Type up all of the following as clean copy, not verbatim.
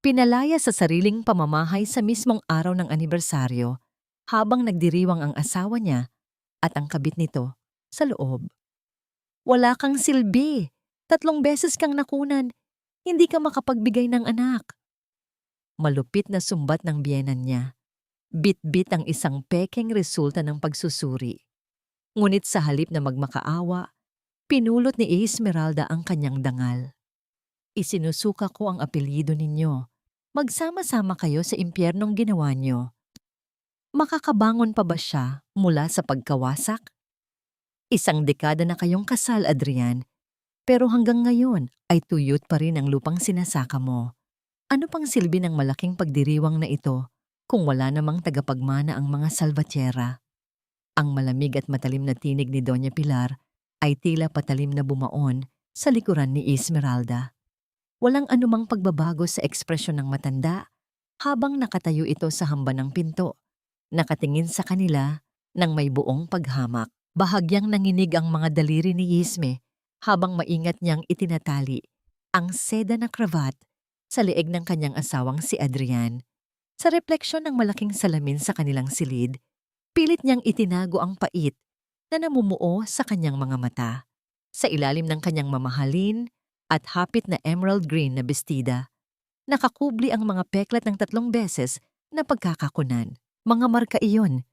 Pinalaya sa sariling pamamahay sa mismong araw ng anibersaryo habang nagdiriwang ang asawa niya at ang kabit nito sa loob. Wala kang silbi. 3 beses kang nakunan. Hindi ka makapagbigay ng anak. Malupit na sumbat ng biyenan niya. Bit-bit ang isang pekeng resulta ng pagsusuri. Ngunit sa halip na magmakaawa, pinulot ni Esmeralda ang kanyang dangal. Isinusuka ko ang apelyido ninyo. Magsama-sama kayo sa impyernong ginawa niyo. Makakabangon pa ba siya mula sa pagkawasak? 1 dekada na kayong kasal, Adrian, pero hanggang ngayon ay tuyot pa rin ang lupang sinasaka mo. Ano pang silbi ng malaking pagdiriwang na ito kung wala namang tagapagmana ang mga Salvatierra? Ang malamig at matalim na tinig ni Doña Pilar ay tila patalim na bumaon sa likuran ni Esmeralda. Walang anumang pagbabago sa ekspresyon ng matanda habang nakatayo ito sa hamban ng pinto, nakatingin sa kanila ng may buong paghamak. Bahagyang nanginig ang mga daliri ni Isme habang maingat niyang itinatali ang seda na kravat sa leeg ng kanyang asawang si Adrian. Sa refleksyon ng malaking salamin sa kanilang silid, pilit niyang itinago ang pait na namumuo sa kanyang mga mata. Sa ilalim ng kanyang mamahalin at hapit na emerald green na bestida, nakakubli ang mga peklat ng 3 beses na pagkakakunan. Mga marka iyon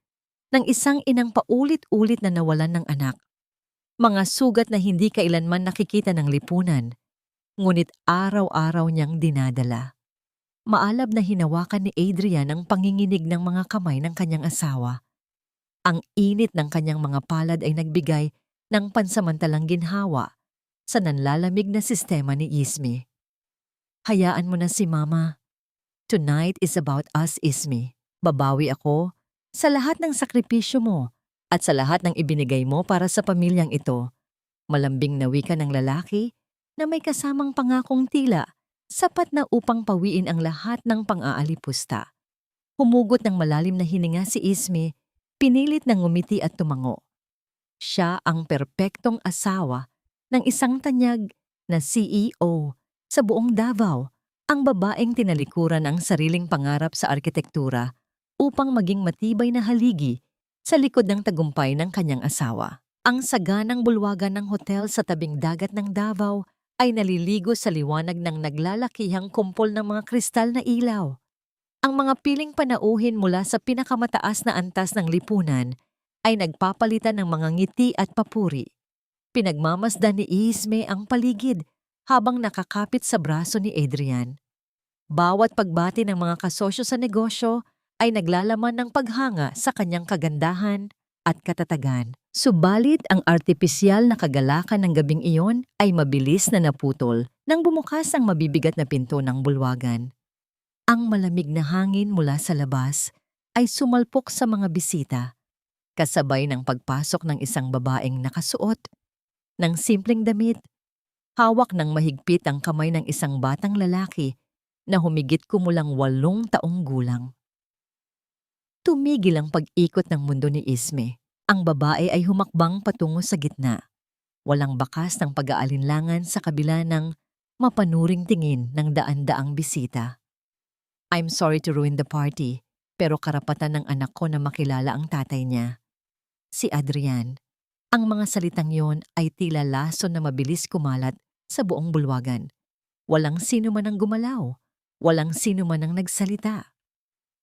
ng isang inang paulit-ulit na nawalan ng anak. Mga sugat na hindi kailanman nakikita ng lipunan, ngunit araw-araw niyang dinadala. Maalab na hinawakan ni Adrian ang panginginig ng mga kamay ng kanyang asawa. Ang init ng kanyang mga palad ay nagbigay ng pansamantalang ginhawa sa nanlalamig na sistema ni Isme. Hayaan mo na si Mama. Tonight is about us, Isme. Babawi ako sa lahat ng sakripisyo mo at sa lahat ng ibinigay mo para sa pamilyang ito. Malambing na wika ng lalaki na may kasamang pangakong tila sapat na upang pawiin ang lahat ng pang-aalipusta. Humugot ng malalim na hininga si Isme, pinilit na ngumiti at tumango. Siya ang perpektong asawa ng isang tanyag na CEO sa buong Davao, ang babaeng tinalikuran ang sariling pangarap sa arkitektura upang maging matibay na haligi sa likod ng tagumpay ng kanyang asawa. Ang saganang bulwagan ng hotel sa tabing dagat ng Davao ay naliligo sa liwanag ng naglalakihang kumpol ng mga kristal na ilaw. Ang mga piling panauhin mula sa pinakamataas na antas ng lipunan ay nagpapalitan ng mga ngiti at papuri. Pinagmamasdan ni Isme ang paligid habang nakakapit sa braso ni Adrian. Bawat pagbati ng mga kasosyo sa negosyo ay naglalaman ng paghanga sa kanyang kagandahan at katatagan. Subalit ang artipisyal na kagalakan ng gabing iyon ay mabilis na naputol nang bumukas ang mabibigat na pinto ng bulwagan. Ang malamig na hangin mula sa labas ay sumalpok sa mga bisita, kasabay ng pagpasok ng isang babaeng nakasuot ng simpleng damit, hawak ng mahigpit ang kamay ng isang batang lalaki na humigit kumulang 8 taong gulang. Tumigil ang pag-ikot ng mundo ni Isme. Ang babae ay humakbang patungo sa gitna. Walang bakas ng pag-aalinlangan sa kabila ng mapanuring tingin ng daan-daang bisita. I'm sorry to ruin the party, pero karapatan ng anak ko na makilala ang tatay niya. Si Adrian. Ang mga salitang yon ay tila lason na mabilis kumalat sa buong bulwagan. Walang sino man ang gumalaw. Walang sino man ang nagsalita.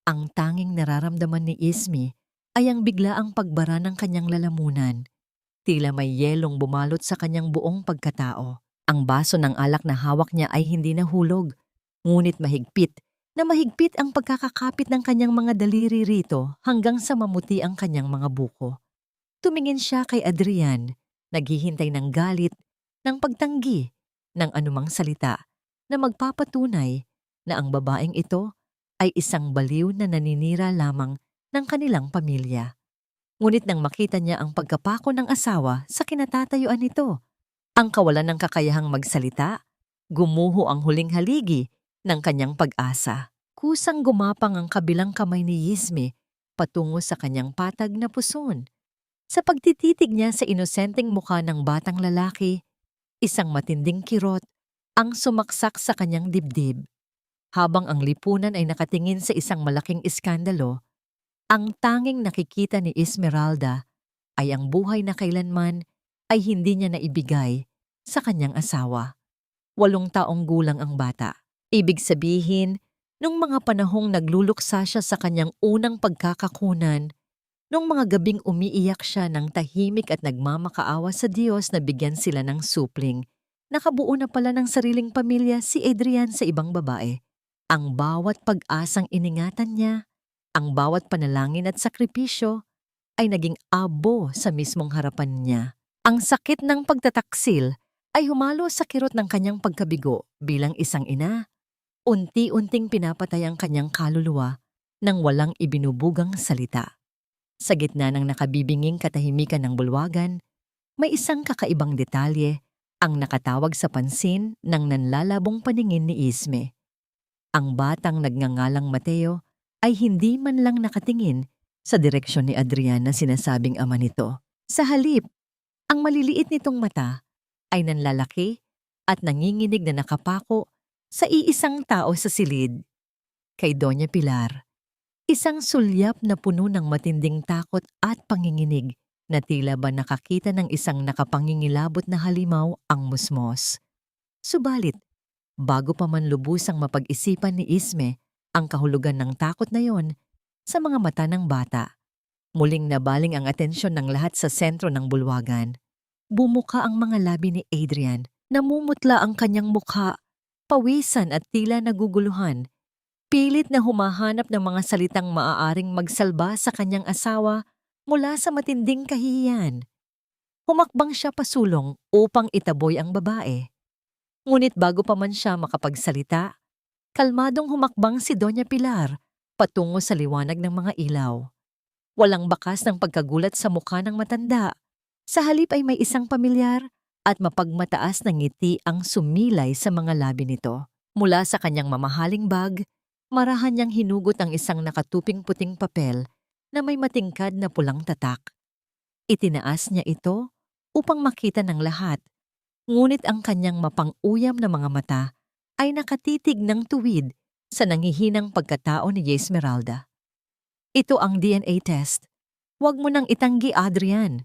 Ang tanging nararamdaman ni Isme ay ang biglaang pagbara ng kanyang lalamunan. Tila may yelong bumalot sa kanyang buong pagkatao. Ang baso ng alak na hawak niya ay hindi nahulog, ngunit mahigpit ang pagkakakapit ng kanyang mga daliri rito hanggang sa mamuti ang kanyang mga buko. Tumingin siya kay Adrian, naghihintay ng galit, ng pagtanggi, ng anumang salita na magpapatunay na ang babaeng ito ay isang baliw na naninira lamang ng kanilang pamilya. Ngunit nang makita niya ang pagkapako ng asawa sa kinatatayuan nito, ang kawalan ng kakayahang magsalita, gumuho ang huling haligi ng kanyang pag-asa. Kusang gumapang ang kabilang kamay ni Isme patungo sa kanyang patag na puson. Sa pagtititig niya sa inosenteng mukha ng batang lalaki, isang matinding kirot ang sumaksak sa kanyang dibdib. Habang ang lipunan ay nakatingin sa isang malaking iskandalo, ang tanging nakikita ni Esmeralda ay ang buhay na kailanman ay hindi niya naibigay sa kanyang asawa. 8 taong gulang ang bata. Ibig sabihin, nung mga panahong nagluluksa siya sa kanyang unang pagkakakunan, nung mga gabing umiiyak siya ng tahimik at nagmamakaawa sa Diyos na bigyan sila ng supling, nakabuo na pala ng sariling pamilya si Adrian sa ibang babae. Ang bawat pag-asang iningatan niya, ang bawat panalangin at sakripisyo ay naging abo sa mismong harapan niya. Ang sakit ng pagtataksil ay humalo sa kirot ng kanyang pagkabigo bilang isang ina. Unti-unting pinapatay ang kanyang kaluluwa nang walang ibinubugang salita. Sa gitna ng nakabibinging katahimikan ng bulwagan, may isang kakaibang detalye ang nakatawag sa pansin ng nanlalabong paningin ni Isme. Ang batang nagngangalang Mateo ay hindi man lang nakatingin sa direksyon ni Adrian na sinasabing ama nito. Sa halip, ang maliliit nitong mata ay nanlalaki at nanginginig na nakapako sa iisang tao sa silid, kay Doña Pilar. Isang sulyap na puno ng matinding takot at panginginig na tila ba nakakita ng isang nakapangingilabot na halimaw ang musmos. Subalit, bago pa man lubusang mapag-isipan ni Isme ang kahulugan ng takot na yon sa mga mata ng bata, muling nabaling ang atensyon ng lahat sa sentro ng bulwagan. Bumuka ang mga labi ni Adrian, namumutla ang kanyang mukha, pawisan at tila naguguluhan. Pilit na humahanap ng mga salitang maaaring magsalba sa kanyang asawa mula sa matinding kahihiyan. Humakbang siya pasulong upang itaboy ang babae. Ngunit bago pa man siya makapagsalita, kalmadong humakbang si Doña Pilar patungo sa liwanag ng mga ilaw. Walang bakas ng pagkagulat sa mukha ng matanda. Sa halip ay may isang pamilyar at mapagmataas na ngiti ang sumilay sa mga labi nito. Mula sa kanyang mamahaling bag, marahan niyang hinugot ang isang nakatuping puting papel na may matingkad na pulang tatak. Itinaas niya ito upang makita ng lahat, ngunit ang kanyang mapang-uyam na mga mata ay nakatitig ng tuwid sa nangihinang pagkatao ni Esmeralda. Ito ang DNA test. Huwag mo nang itanggi, Adrian.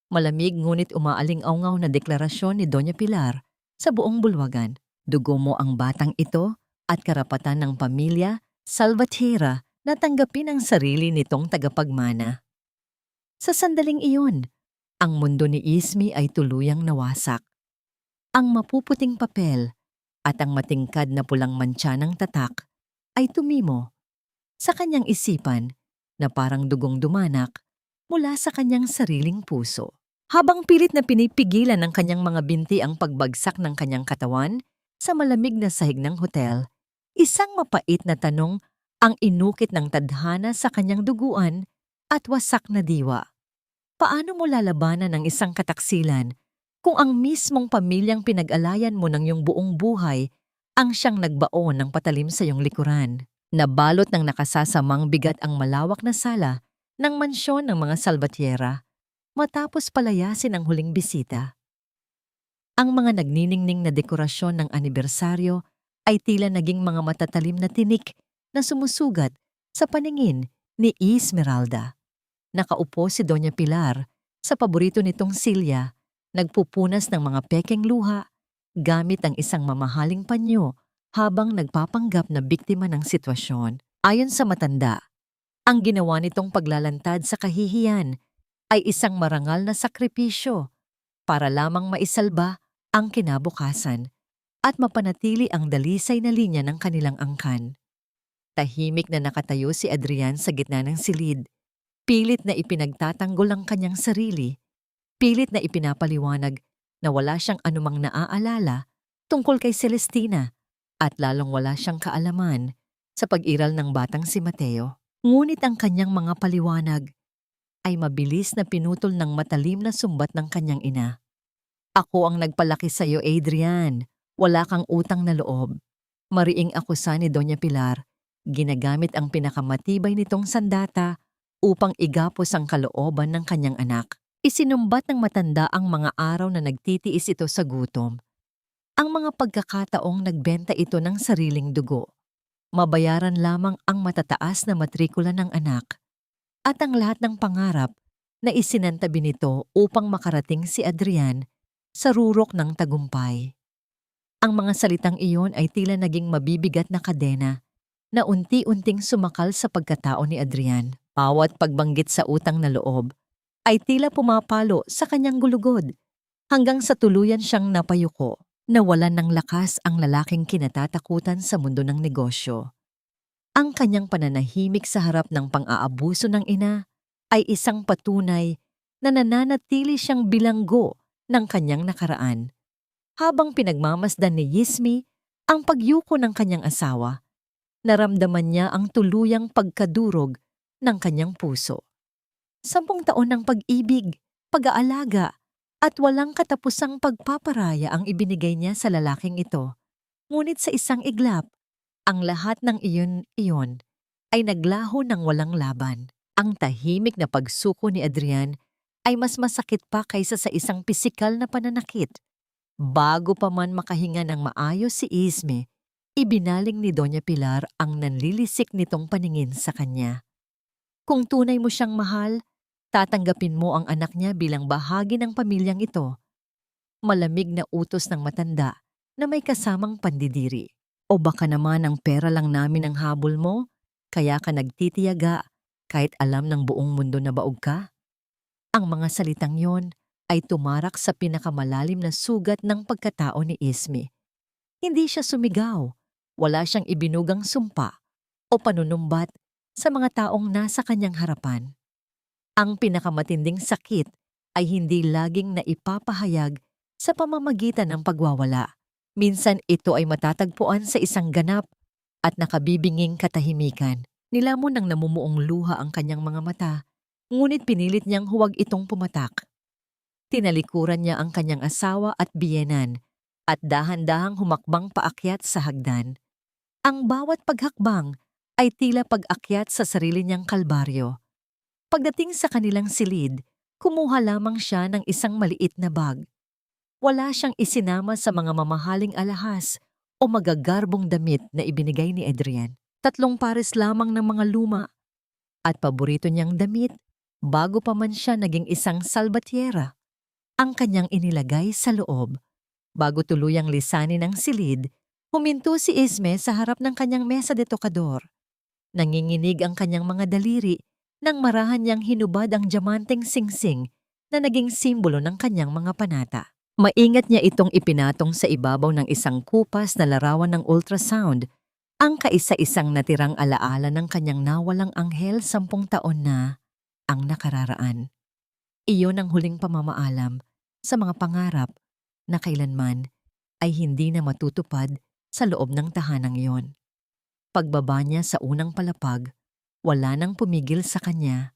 Malamig ngunit umaaling-awngaw na deklarasyon ni Doña Pilar sa buong bulwagan. Dugo mo ang batang ito at karapatan ng pamilya Salvatierra na tanggapin ang sarili nitong tagapagmana. Sa sandaling iyon, ang mundo ni Isme ay tuluyang nawasak. Ang mapuputing papel at ang matingkad na pulang mantsa ng tatak ay tumimo sa kanyang isipan na parang dugong dumanak mula sa kanyang sariling puso. Habang pilit na pinipigilan ng kanyang mga binti ang pagbagsak ng kanyang katawan sa malamig na sahig ng hotel, isang mapait na tanong ang inukit ng tadhana sa kanyang duguan at wasak na diwa. Paano mo lalabanan ang isang kataksilan kung ang mismong pamilyang pinag-alayan mo ng iyong buong buhay ang siyang nagbaon ng patalim sa iyong likuran? Nabalot ng nakasasamang bigat ang malawak na sala ng mansyon ng mga Salvatierra matapos palayasin ang huling bisita. Ang mga nagniningning na dekorasyon ng anibersaryo ay tila naging mga matatalim na tinik na sumusugat sa paningin ni Esmeralda. Nakaupo si Doña Pilar sa paborito nitong silya, nagpupunas ng mga pekeng luha gamit ang isang mamahaling panyo habang nagpapanggap na biktima ng sitwasyon. Ayon sa matanda, ang ginawa nitong paglalantad sa kahihiyan ay isang marangal na sakripisyo para lamang maisalba ang kinabukasan at mapanatili ang dalisay na linya ng kanilang angkan. Tahimik na nakatayo si Adrian sa gitna ng silid. Pilit na ipinagtatanggol ang kanyang sarili. Pilit na ipinapaliwanag na wala siyang anumang naaalala tungkol kay Celestina at lalong wala siyang kaalaman sa pag-iral ng batang si Mateo. Ngunit ang kanyang mga paliwanag ay mabilis na pinutol ng matalim na sumbat ng kanyang ina. Ako ang nagpalaki sa iyo, Adrian. Wala kang utang na loob. Mariing akusa ni Doña Pilar, ginagamit ang pinakamatibay nitong sandata upang igapos ang kalooban ng kanyang anak. Isinumbat ng matanda ang mga araw na nagtitiis ito sa gutom. Ang mga pagkakataong nagbenta ito ng sariling dugo. Mabayaran lamang ang matataas na matrikula ng anak at ang lahat ng pangarap na isinantabi nito upang makarating si Adrian sa rurok ng tagumpay. Ang mga salitang iyon ay tila naging mabibigat na kadena na unti-unting sumakal sa pagkatao ni Adrian. Bawat pagbanggit sa utang na loob ay tila pumapalo sa kanyang gulugod hanggang sa tuluyan siyang napayuko. Nawalan ng lakas ang lalaking kinatatakutan sa mundo ng negosyo. Ang kanyang pananahimik sa harap ng pang-aabuso ng ina ay isang patunay na nananatili siyang bilanggo ng kanyang nakaraan. Habang pinagmamasdan ni Yismi ang pagyuko ng kanyang asawa, naramdaman niya ang tuluyang pagkadurog ng kanyang puso. 10 taon ng pag-ibig, pag-aalaga, at walang katapusang pagpaparaya ang ibinigay niya sa lalaking ito. Ngunit sa isang iglap, ang lahat ng iyon ay naglaho ng walang laban. Ang tahimik na pagsuko ni Adrian ay mas masakit pa kaysa sa isang pisikal na pananakit. Bago pa man makahinga ng maayos si Isme, ibinaling ni Doña Pilar ang nanlilisik nitong paningin sa kanya. Kung tunay mo siyang mahal, tatanggapin mo ang anak niya bilang bahagi ng pamilyang ito. Malamig na utos ng matanda na may kasamang pandidiri. O baka naman ang pera lang namin ang habol mo, kaya ka nagtitiyaga kahit alam ng buong mundo na baog ka? Ang mga salitang yon ay tumarak sa pinakamalalim na sugat ng pagkatao ni Isme. Hindi siya sumigaw, wala siyang ibinugang sumpa o panunumbat sa mga taong nasa kanyang harapan. Ang pinakamatinding sakit ay hindi laging naipapahayag sa pamamagitan ng pagwawala. Minsan ito ay matatagpuan sa isang ganap at nakabibinging katahimikan. Nilamon ng namumuong luha ang kanyang mga mata, ngunit pinilit niyang huwag itong pumatak. Tinalikuran niya ang kanyang asawa at biyenan at dahan-dahang humakbang paakyat sa hagdan. Ang bawat paghakbang ay tila pag-akyat sa sarili niyang kalbaryo. Pagdating sa kanilang silid, kumuha lamang siya ng isang maliit na bag. Wala siyang isinama sa mga mamahaling alahas o magagarbong damit na ibinigay ni Adrian. 3 pares lamang ng mga luma at paborito niyang damit bago pa man siya naging isang salbatiera. Ang kanyang inilagay sa loob. Bago tuluyang lisanin ang silid, huminto si Isme sa harap ng kanyang mesa de tocador. Nanginginig ang kanyang mga daliri nang marahan niyang hinubad ang diamanteng singsing na naging simbolo ng kanyang mga panata. Maingat niya itong ipinatong sa ibabaw ng isang kupas na larawan ng ultrasound, ang kaisa-isang natirang alaala ng kanyang nawalang anghel 10 taon na ang nakararaan. Iyon ang huling pamamaalam sa mga pangarap na kailanman ay hindi na matutupad sa loob ng tahanang iyon. Pagbaba niya sa unang palapag, wala nang pumigil sa kanya.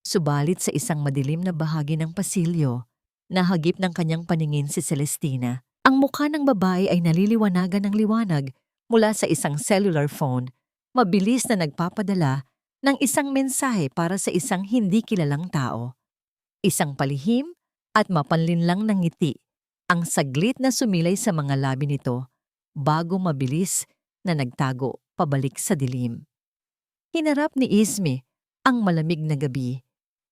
Subalit sa isang madilim na bahagi ng pasilyo, nahagip ng kanyang paningin si Celestina. Ang mukha ng babae ay naliliwanagan ng liwanag mula sa isang cellular phone, mabilis na nagpapadala ng isang mensahe para sa isang hindi kilalang tao. Isang palihim at mapanlinlang na ngiti ang saglit na sumilay sa mga labi nito bago mabilis na nagtago pabalik sa dilim. Hinarap ni Isme ang malamig na gabi,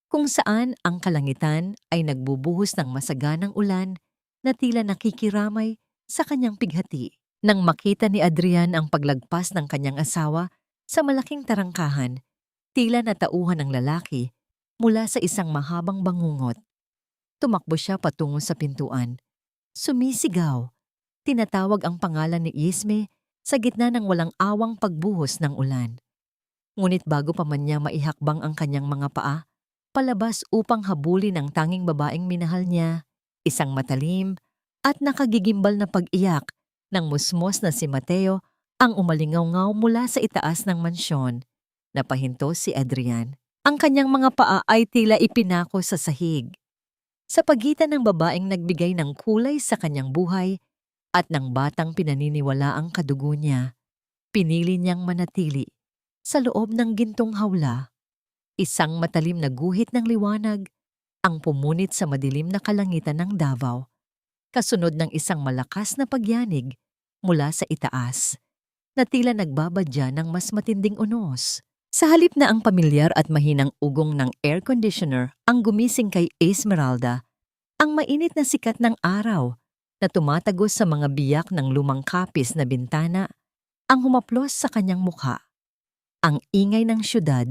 kung saan ang kalangitan ay nagbubuhos ng masaganang ulan na tila nakikiramay sa kanyang pighati. Nang makita ni Adrian ang paglagpas ng kanyang asawa sa malaking tarangkahan, tila natauhan ng lalaki mula sa isang mahabang bangungot. Tumakbo siya patungo sa pintuan. Sumisigaw. Tinatawag ang pangalan ni Isme sa gitna ng walang awang pagbuhos ng ulan. Ngunit bago pa man niya maihakbang ang kanyang mga paa, palabas upang habulin ang tanging babaeng minahal niya, isang matalim at nakagigimbal na pag-iyak ng musmos na si Mateo ang umalingaw-ngaw mula sa itaas ng mansyon. Napahinto si Adrian. Ang kanyang mga paa ay tila ipinako sa sahig. Sa pagitan ng babaeng nagbigay ng kulay sa kanyang buhay at ng batang pinaniniwala ang kadugo niya, pinili niyang manatili sa loob ng gintong hawla. Isang matalim na guhit ng liwanag ang pumunit sa madilim na kalangitan ng Davao, kasunod ng isang malakas na pagyanig mula sa itaas. na tila nagbabadya ng mas matinding unos. Sa halip na ang pamilyar at mahinang ugong ng air conditioner ang gumising kay Esmeralda, ang mainit na sikat ng araw na tumatagos sa mga biyak ng lumang kapis na bintana ang humaplos sa kanyang mukha. Ang ingay ng syudad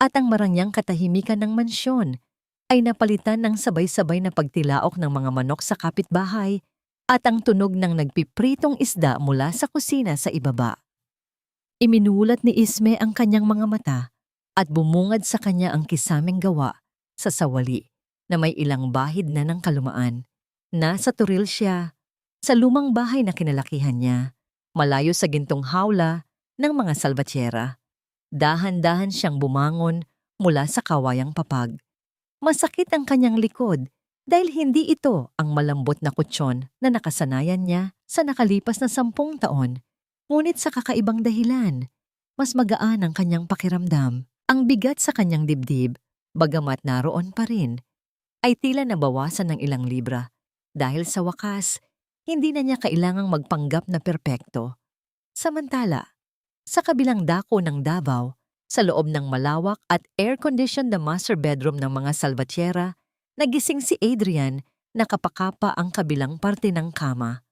at ang marangyang katahimikan ng mansyon ay napalitan ng sabay-sabay na pagtilaok ng mga manok sa kapitbahay at ang tunog ng nagpipritong isda mula sa kusina sa ibaba. Iminulat ni Isme ang kanyang mga mata at bumungad sa kanya ang kisaming gawa sa sawali na may ilang bahid na ng kalumaan. Nasa turil siya, sa lumang bahay na kinalakihan niya, malayo sa gintong hawla ng mga salbatyera. Dahan-dahan siyang bumangon mula sa kawayang papag. Masakit ang kanyang likod dahil hindi ito ang malambot na kutsyon na nakasanayan niya sa nakalipas na 10 taon. Ngunit sa kakaibang dahilan, mas magaan ang kanyang pakiramdam. Ang bigat sa kanyang dibdib, bagamat naroon pa rin, ay tila nabawasan ng ilang libra dahil sa wakas, hindi na niya kailangang magpanggap na perpekto. Samantala, sa kabilang dako ng Davao, sa loob ng malawak at air-conditioned na master bedroom ng mga salbatyera, nagising si Adrian na kapakapa ang kabilang parte ng kama.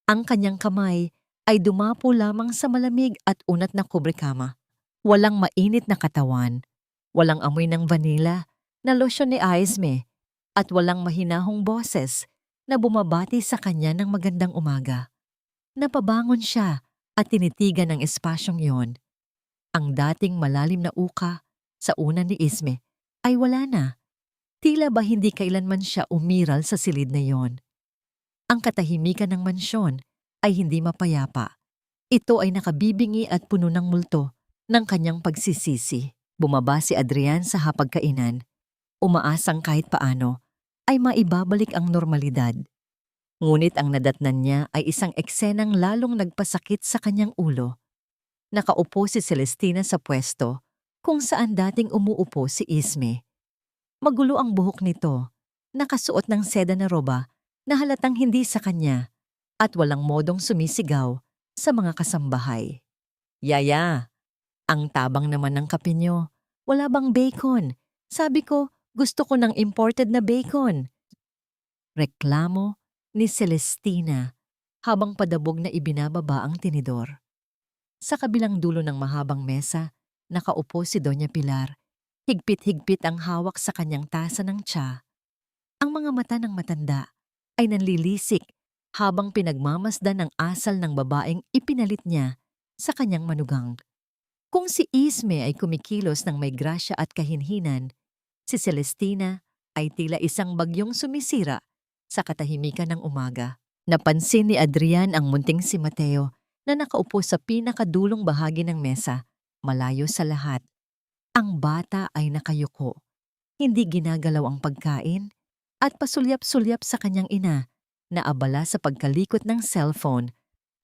Ang kanyang kamay ay dumapo lamang sa malamig at unat na kubrekama. Walang mainit na katawan, walang amoy ng vanilla na losyon ni Aisme, at walang mahinahong boses na bumabati sa kanya ng magandang umaga. Napabangon siya at tinitigan ang espasyong yon. Ang dating malalim na uka sa una ni Isme ay wala na. Tila ba hindi kailanman siya umiral sa silid na yon. Ang katahimikan ng mansyon ay hindi mapayapa. Ito ay nakabibingi at puno ng multo ng kanyang pagsisisi. Bumaba si Adrian sa hapagkainan, umaasang kahit paano ay maibabalik ang normalidad. Ngunit ang nadatnan niya ay isang eksenang lalong nagpasakit sa kanyang ulo. Nakaupo si Celestina sa pwesto kung saan dating umuupo si Isme. Magulo ang buhok nito, nakasuot ng seda na roba na halatang hindi sa kanya at walang modong sumisigaw sa mga kasambahay. Yaya, ang tabang naman ng kape nyo. Wala bang bacon? Sabi ko, gusto ko ng imported na bacon. Reklamo ni Celestina habang padabog na ibinababa ang tinidor. Sa kabilang dulo ng mahabang mesa, nakaupo si Doña Pilar. Higpit-higpit ang hawak sa kanyang tasa ng tsa. Ang mga mata ng matanda ay nanlilisik habang pinagmamasdan ang asal ng babaeng ipinalit niya sa kanyang manugang. Kung si Isme ay kumikilos ng may grasya at kahinhinan, si Celestina ay tila isang bagyong sumisira sa katahimikan ng umaga. Napansin ni Adrian ang munting si Mateo na nakaupo sa pinakadulong bahagi ng mesa, malayo sa lahat. Ang bata ay nakayuko, hindi ginagalaw ang pagkain, at pasulyap-sulyap sa kanyang ina na abala sa pagkalikot ng cellphone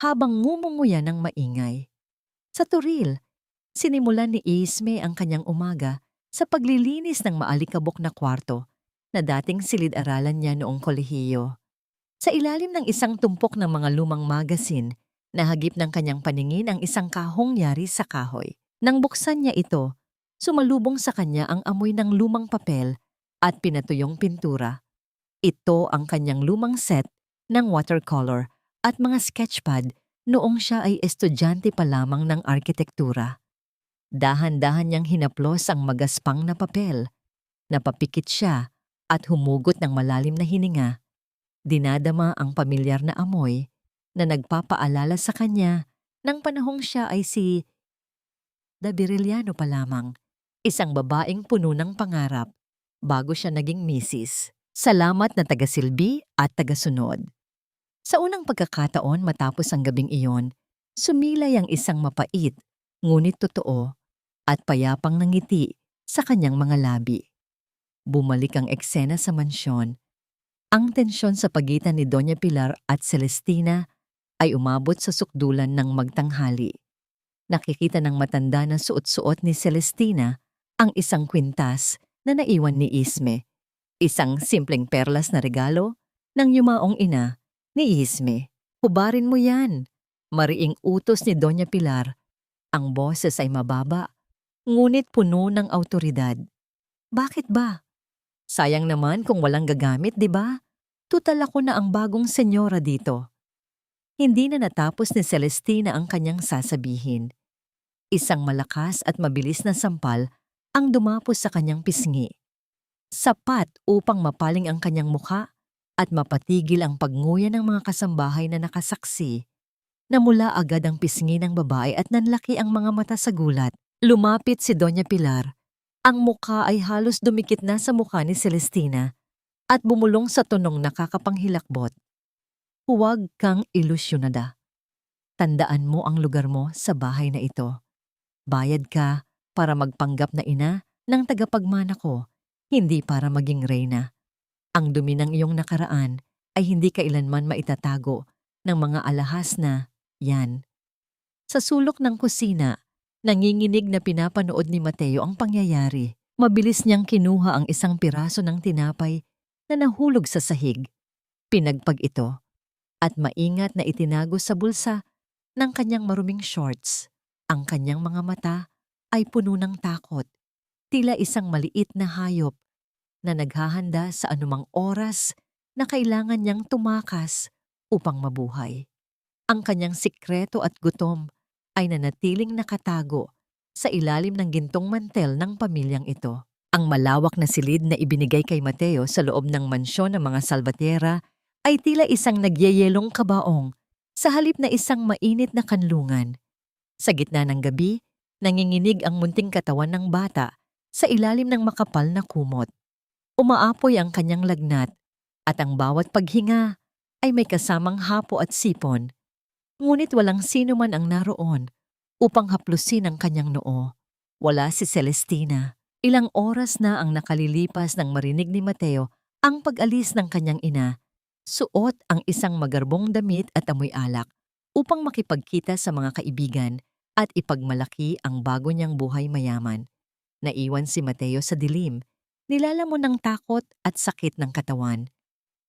habang ngumunguya ng maingay. Sa turil, sinimulan ni Isme ang kanyang umaga sa paglilinis ng maalikabok na kwarto na dating silid-aralan niya noong kolehiyo. Sa ilalim ng isang tumpok ng mga lumang magasin, nahagip ng kanyang paningin ang isang kahong yari sa kahoy. Nang buksan niya ito, sumalubong sa kanya ang amoy ng lumang papel at pinatuyong pintura. Ito ang kanyang lumang set ng watercolor at mga sketchpad noong siya ay estudyante pa lamang ng arkitektura. Dahan-dahan niyang hinaplos ang magaspang na papel. Napapikit siya at humugot ng malalim na hininga. Dinadama ang pamilyar na amoy na nagpapaalala sa kanya ng panahong siya ay si Dabiriliano pa lamang, isang babaeng puno ng pangarap bago siya naging misis. Salamat na tagasilbi at tagasunod. Sa unang pagkakataon matapos ang gabing iyon, sumilay ang isang mapait, ngunit totoo, at payapang nangiti sa kanyang mga labi. Bumalik ang eksena sa mansyon. Ang tensyon sa pagitan ni Doña Pilar at Celestina ay umabot sa sukdulan ng magtanghali. Nakikita ng matanda na suot-suot ni Celestina ang isang kwintas na naiwan ni Isme, isang simpleng perlas na regalo ng yumaong ina ni Isme. Hubarin mo yan. Mariing utos ni Doña Pilar, ang boses ay mababa, ngunit puno ng awtoridad. Bakit ba? Sayang naman kung walang gagamit, di ba? Tutal ako na ang bagong senyora dito. Hindi na natapos ni Celestina ang kanyang sasabihin. Isang malakas at mabilis na sampal ang dumapos sa kanyang pisngi. Sapat upang mapaling ang kanyang mukha at mapatigil ang pagnguya ng mga kasambahay na nakasaksi. Namula agad ang pisngi ng babae at nanlaki ang mga mata sa gulat. Lumapit si Doña Pilar. Ang mukha ay halos dumikit na sa mukha ni Celestina at bumulong sa tonong nakakapanghilakbot. Huwag kang ilusyonada. Tandaan mo ang lugar mo sa bahay na ito. Bayad ka para magpanggap na ina ng tagapagmana ko, hindi para maging reyna. Ang dumi ng iyong nakaraan ay hindi kailanman maitatago ng mga alahas na yan. Sa sulok ng kusina, nanginginig na pinapanood ni Mateo ang pangyayari. Mabilis niyang kinuha ang isang piraso ng tinapay na nahulog sa sahig. Pinagpag ito at maingat na itinago sa bulsa ng kanyang maruming shorts. Ang kanyang mga mata ay puno ng takot, tila isang maliit na hayop na naghahanda sa anumang oras na kailangan niyang tumakas upang mabuhay. Ang kanyang sikreto at gutom ay nanatiling nakatago sa ilalim ng gintong mantel ng pamilyang ito. Ang malawak na silid na ibinigay kay Mateo sa loob ng mansyon ng mga Salvatierra ay tila isang nagyeyelong kabaong sa halip na isang mainit na kanlungan. Sa gitna ng gabi, nanginginig ang munting katawan ng bata sa ilalim ng makapal na kumot. Umaapoy ang kanyang lagnat at ang bawat paghinga ay may kasamang hapo at sipon. Ngunit walang sino man ang naroon upang haplusin ang kanyang noo. Wala si Celestina. Ilang oras na ang nakalilipas nang marinig ni Mateo ang pag-alis ng kanyang ina. Suot ang isang magarbong damit at amoy alak upang makipagkita sa mga kaibigan at ipagmalaki ang bago niyang buhay mayaman. Naiwan si Mateo sa dilim, nilalamon ng takot at sakit ng katawan.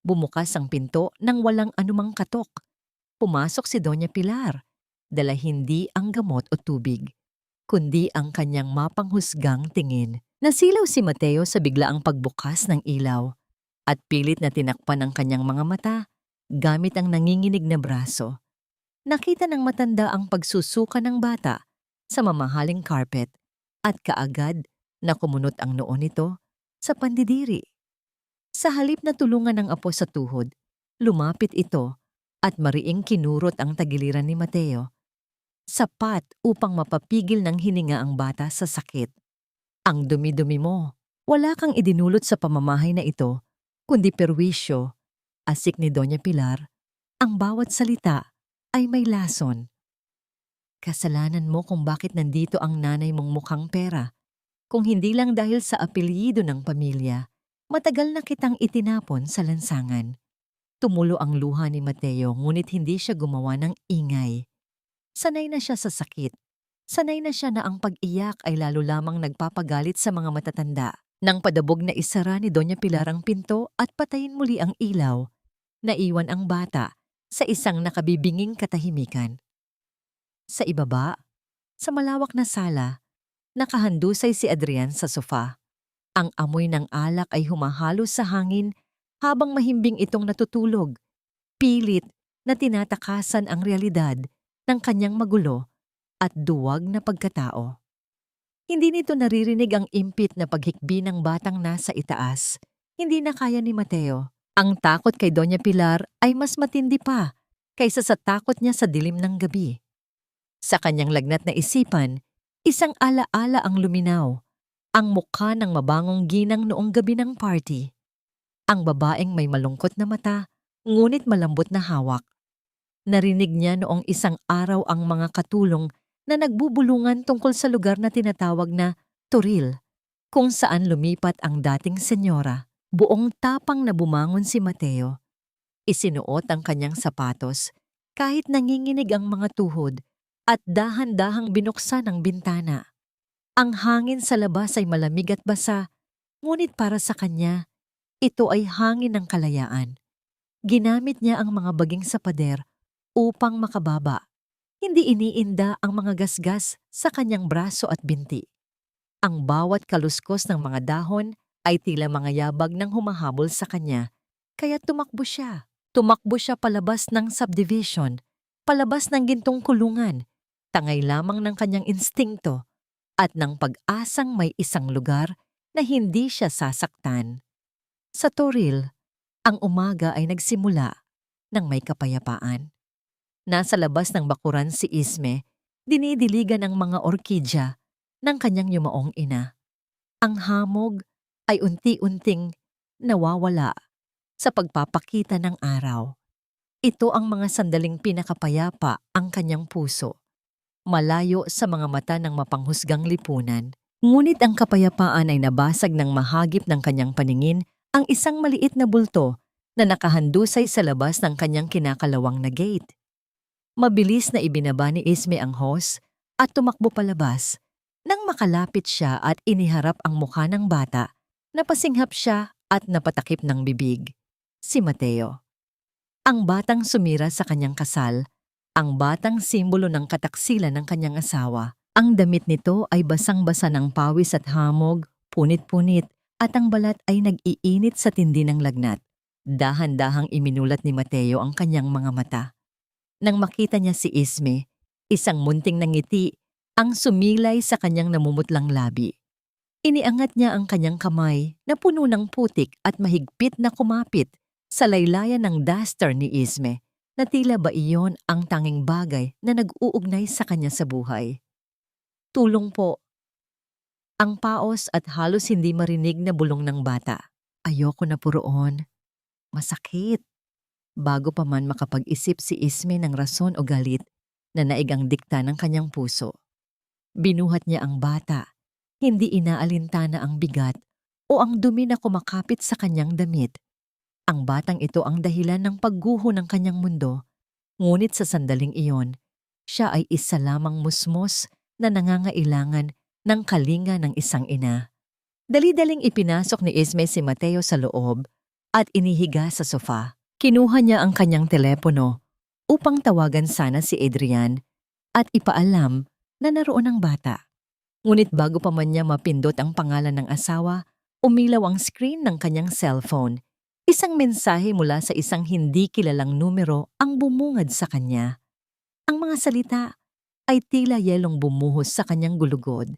Bumukas ang pinto nang walang anumang katok. Pumasok si Doña Pilar, dala hindi ang gamot o tubig, kundi ang kanyang mapanghusgang tingin. Nasilaw si Mateo sa biglaang pagbukas ng ilaw at pilit na tinakpan ang kanyang mga mata gamit ang nanginginig na braso. Nakita ng matanda ang pagsusuka ng bata sa mamahaling carpet at kaagad na kumunot ang noo nito sa pandidiri. Sa halip na tulungan ng apo sa tuhod, lumapit ito at mariing kinurot ang tagiliran ni Mateo. Sapat upang mapapigil ng hininga ang bata sa sakit. Ang dumi-dumi mo. Wala kang idinulot sa pamamahay na ito, kundi perwisyo. Asik ni Doña Pilar, ang bawat salita ay may lason. Kasalanan mo kung bakit nandito ang nanay mong mukhang pera. Kung hindi lang dahil sa apelyido ng pamilya, matagal na kitang itinapon sa lansangan. Tumulo ang luha ni Mateo ngunit hindi siya gumawa ng ingay. Sanay na siya sa sakit. Sanay na siya na ang pag-iyak ay lalo lamang nagpapagalit sa mga matatanda. Nang padabog na isara ni Doña Pilar ang pinto at patayin muli ang ilaw, naiwan ang bata sa isang nakabibinging katahimikan. Sa ibaba, sa malawak na sala, nakahandusay si Adrian sa sofa. Ang amoy ng alak ay humahalo sa hangin habang mahimbing itong natutulog. Pilit na tinatakasan ang realidad ng kanyang magulo at duwag na pagkatao. Hindi nito naririnig ang impit na paghikbi ng batang nasa itaas. Hindi na kaya ni Mateo. Ang takot kay Doña Pilar ay mas matindi pa kaysa sa takot niya sa dilim ng gabi. Sa kanyang lagnat na isipan, isang alaala ang luminaw. Ang mukha ng mabangong ginang noong gabi ng party. Ang babaeng may malungkot na mata, ngunit malambot na hawak. Narinig niya noong isang araw ang mga katulong na nagbubulungan tungkol sa lugar na tinatawag na Toril, kung saan lumipat ang dating senyora. Buong tapang na bumangon si Mateo. Isinuot ang kanyang sapatos kahit nanginginig ang mga tuhod at dahan-dahang binuksan ang bintana. Ang hangin sa labas ay malamig at basa, ngunit para sa kanya, ito ay hangin ng kalayaan. Ginamit niya ang mga baging sa pader upang makababa. Hindi iniinda ang mga gasgas sa kanyang braso at binti. Ang bawat kaluskos ng mga dahon ay tila mga yabag ng humahabol sa kanya, kaya tumakbo siya. Tumakbo siya palabas ng subdivision, palabas ng gintong kulungan, tangay lamang ng kanyang instingto at ng pag-asang may isang lugar na hindi siya sasaktan. Sa Toril, ang umaga ay nagsimula ng may kapayapaan. Nasa labas ng bakuran si Isme, dinidiligan ang mga orkidya ng kanyang yumaong ina. Ang hamog ay unti-unting nawawala sa pagpapakita ng araw. Ito ang mga sandaling pinakapayapa ang kanyang puso, malayo sa mga mata ng mapanghusgang lipunan. Ngunit ang kapayapaan ay nabasag ng mahagip ng kanyang paningin ang isang maliit na bulto na nakahandusay sa labas ng kanyang kinakalawang na gate. Mabilis na ibinaba ni Isme ang hose at tumakbo palabas. Nang makalapit siya at iniharap ang mukha ng bata, napasinghap siya at napatakip ng bibig. Si Mateo. Ang batang sumira sa kanyang kasal, ang batang simbolo ng kataksilan ng kanyang asawa. Ang damit nito ay basang-basa ng pawis at hamog, punit-punit, at ang balat ay nag-iinit sa tindi ng lagnat. Dahan-dahang iminulat ni Mateo ang kanyang mga mata. Nang makita niya si Isme, isang munting ngiti ang sumilay sa kanyang namumutlang labi. Iniangat niya ang kanyang kamay na puno ng putik at mahigpit na kumapit sa laylayan ng duster ni Isme na tila ba iyon ang tanging bagay na nag-uugnay sa kanya sa buhay. Tulong po. Ang paos at halos hindi marinig na bulong ng bata. Ayoko na po roon. Masakit. Bago pa man makapag-isip si Isme ng rason o galit na naig ang dikta ng kanyang puso. Binuhat niya ang bata. Hindi inaalintana ang bigat o ang dumi na kumakapit sa kanyang damit. Ang batang ito ang dahilan ng pagguho ng kanyang mundo. Ngunit sa sandaling iyon, siya ay isa lamang musmos na nangangailangan ng kalinga ng isang ina. Dali-daling ipinasok ni Isme si Mateo sa loob at inihiga sa sofa. Kinuha niya ang kanyang telepono upang tawagan sana si Adrian at ipaalam na naroon ang bata. Ngunit bago pa man niya mapindot ang pangalan ng asawa, umilaw ang screen ng kanyang cellphone. Isang mensahe mula sa isang hindi kilalang numero ang bumungad sa kanya. Ang mga salita ay tila yelong bumuhos sa kanyang gulugod.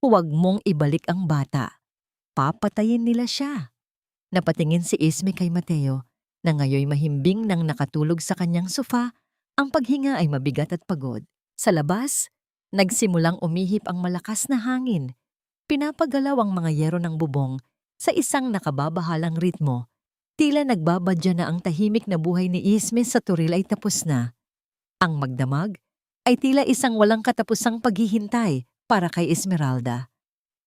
Huwag mong ibalik ang bata. Papatayin nila siya. Napatingin si Isme kay Mateo na ngayoy mahimbing nang nakatulog sa kanyang sofa, ang paghinga ay mabigat at pagod. Sa labas, nagsimulang umihip ang malakas na hangin. Pinapagalaw ang mga yero ng bubong sa isang nakababahalang ritmo. Tila nagbabadya na ang tahimik na buhay ni Isme sa Toril ay tapos na. Ang magdamag ay tila isang walang katapusang paghihintay para kay Esmeralda.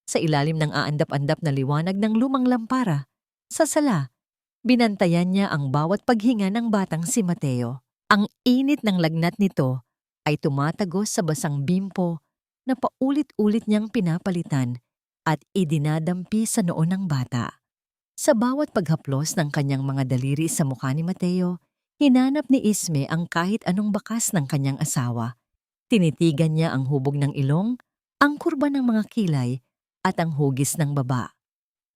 Sa ilalim ng aandap-andap na liwanag ng lumang lampara, sa sala, binantayan niya ang bawat paghinga ng batang si Mateo. Ang init ng lagnat nito ay tumatagos sa basang bimpo na paulit-ulit niyang pinapalitan at idinadampi sa noo ng bata. Sa bawat paghaplos ng kanyang mga daliri sa mukha ni Mateo, hinanap ni Isme ang kahit anong bakas ng kanyang asawa. Tinitigan niya ang hubog ng ilong, ang kurba ng mga kilay, at ang hugis ng baba.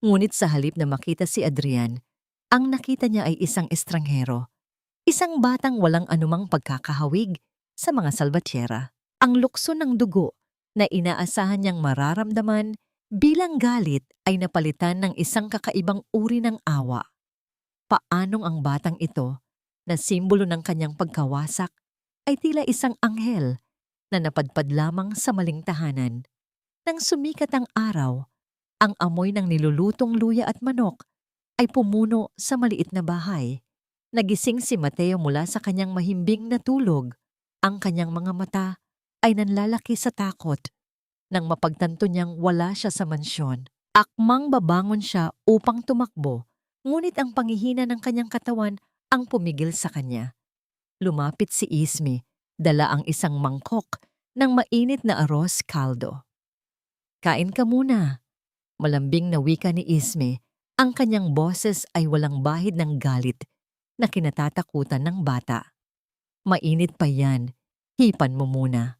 Ngunit sa halip na makita si Adrian, ang nakita niya ay isang estranghero. Isang batang walang anumang pagkakahawig sa mga salbatyera. Ang lukso ng dugo na inaasahan niyang mararamdaman bilang galit ay napalitan ng isang kakaibang uri ng awa. Paanong ang batang ito, na simbolo ng kanyang pagkawasak, ay tila isang anghel na napadpad lamang sa maling tahanan. Nang sumikat ang araw, ang amoy ng nilulutong luya at manok ay pumuno sa maliit na bahay. Nagising si Mateo mula sa kanyang mahimbing na tulog. Ang kanyang mga mata ay nanlalaki sa takot nang mapagtanto niyang wala siya sa mansyon. Akmang babangon siya upang tumakbo, ngunit ang panghihina ng kanyang katawan ang pumigil sa kanya. Lumapit si Isme, dala ang isang mangkok ng mainit na arroz caldo. Kain ka muna. Malambing na wika ni Isme, ang kanyang boses ay walang bahid ng galit na kinatatakutan ng bata. Mainit pa yan, Hipan mo muna.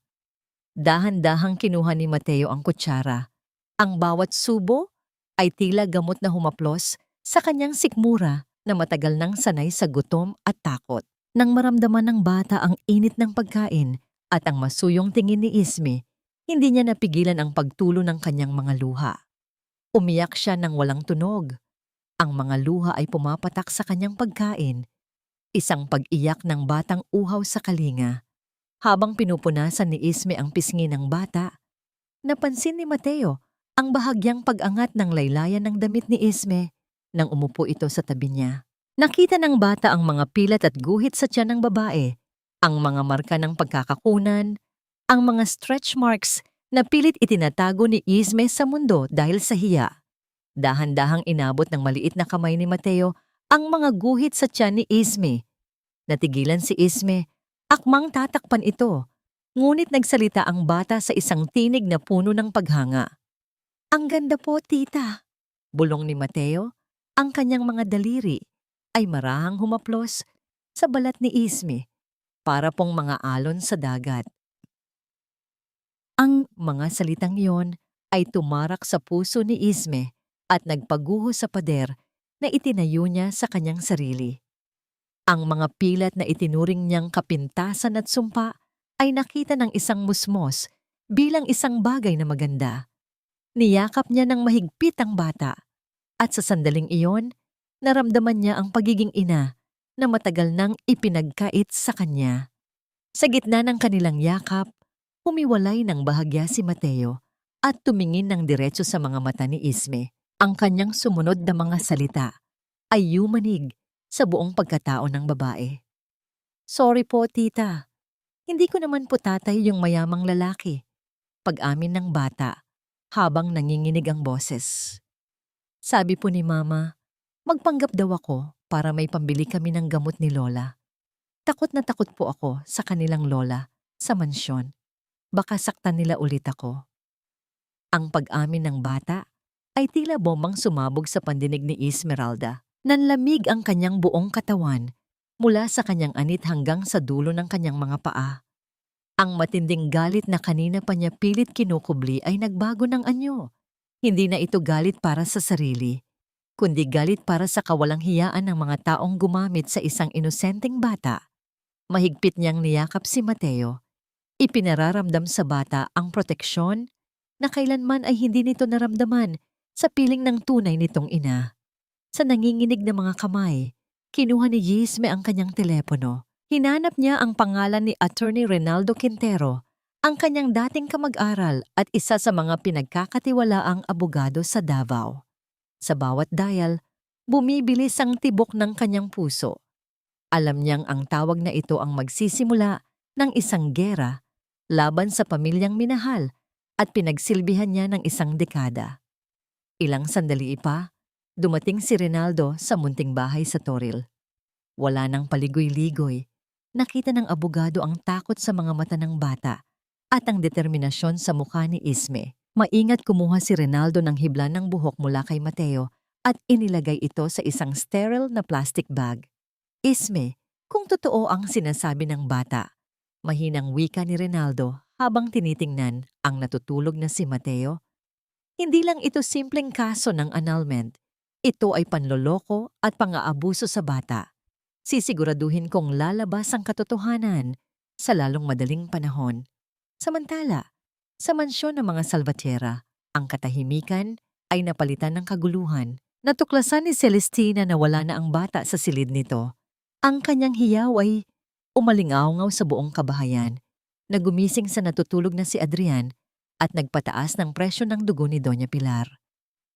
Dahan-dahang kinuha ni Mateo ang kutsara. Ang bawat subo ay tila gamot na humaplos sa kanyang sikmura na matagal nang sanay sa gutom at takot. Nang maramdaman ng bata ang init ng pagkain at ang masuyong tingin ni Isme, hindi niya napigilan ang pagtulo ng kanyang mga luha. Umiyak siya ng walang tunog. Ang mga luha ay pumapatak sa kanyang pagkain. Isang pag-iyak ng batang uhaw sa kalinga. Habang pinupunasan ni Isme ang pisngi ng bata, napansin ni Mateo ang bahagyang pag-angat ng laylayan ng damit ni Isme nang umupo ito sa tabi niya. Nakita ng bata ang mga pilat at guhit sa tiyan ng babae, ang mga marka ng pagkakakunan, ang mga stretch marks na pilit itinatago ni Isme sa mundo dahil sa hiya. Dahan-dahang inabot ng maliit na kamay ni Mateo ang mga guhit sa tiyan ni Isme. Natigilan si Isme, akmang tatakpan ito, ngunit nagsalita ang bata sa isang tinig na puno ng paghanga. "Ang ganda po, tita," bulong ni Mateo. Ang kanyang mga daliri ay marahang humaplos sa balat ni Isme, para pong mga alon sa dagat. Ang mga salitang iyon ay tumarak sa puso ni Isme at nagpaguho sa pader na itinayo niya sa kanyang sarili. Ang mga pilat na itinuring niyang kapintasan at sumpa ay nakita ng isang musmos bilang isang bagay na maganda. Niyakap niya ng mahigpit ang bata at sa sandaling iyon, naramdaman niya ang pagiging ina na matagal nang ipinagkait sa kanya. Sa gitna ng kanilang yakap, humiwalay ng bahagya si Mateo at tumingin ng diretso sa mga mata ni Isme. Ang kanyang sumunod na mga salita ay yumanig sa buong pagkatao ng babae. "Sorry po, tita. Hindi ko naman po tatay yung mayamang lalaki." Pag-amin ng bata habang nanginginig ang boses. "Sabi po ni Mama, magpanggap daw ako para may pambili kami ng gamot ni Lola. Takot na takot po ako sa kanilang lola sa mansyon. Baka saktan nila ulit ako." Ang pag-amin ng bata ay tila bombang sumabog sa pandinig ni Esmeralda. Nanlamig ang kanyang buong katawan mula sa kanyang anit hanggang sa dulo ng kanyang mga paa. Ang matinding galit na kanina pa niya pilit kinukubli ay nagbago ng anyo. Hindi na ito galit para sa sarili, kundi galit para sa kawalang hiyaan ng mga taong gumamit sa isang inosenteng bata. Mahigpit niyang niyakap si Mateo. Ipinararamdam sa bata ang proteksyon na kailanman ay hindi nito naramdaman sa piling ng tunay nitong ina. Sa nanginginig na mga kamay, kinuha ni Isme ang kanyang telepono. Hinanap niya ang pangalan ni Attorney Reynaldo Quintero, ang kanyang dating kamag-aral at isa sa mga pinagkakatiwalaang abogado sa Davao. Sa bawat dial, bumibilis ang tibok ng kanyang puso. Alam niyang ang tawag na ito ang magsisimula ng isang gera laban sa pamilyang minahal at pinagsilbihan niya ng isang dekada. Ilang sandali pa, dumating si Reynaldo sa munting bahay sa Toril. Wala nang paligoy-ligoy. Nakita ng abogado ang takot sa mga mata ng bata at ang determinasyon sa mukha ni Isme. Maingat kumuha si Reynaldo ng hibla ng buhok mula kay Mateo at inilagay ito sa isang sterile na plastic bag. "Isme, kung totoo ang sinasabi ng bata," mahinang wika ni Reynaldo habang tinitingnan ang natutulog na si Mateo. "Hindi lang ito simpleng kaso ng annulment. Ito ay panloloko at pang-aabuso sa bata. Sisiguraduhin kong lalabas ang katotohanan sa lalong madaling panahon." Samantala, sa mansyon ng mga Salvatierra, ang katahimikan ay napalitan ng kaguluhan. Natuklasan ni Celestina na wala na ang bata sa silid nito. Ang kanyang hiyaw ay umalingaw sa buong kabahayan, na gumising sa natutulog na si Adrian at nagpataas ng presyo ng dugo ni Doña Pilar.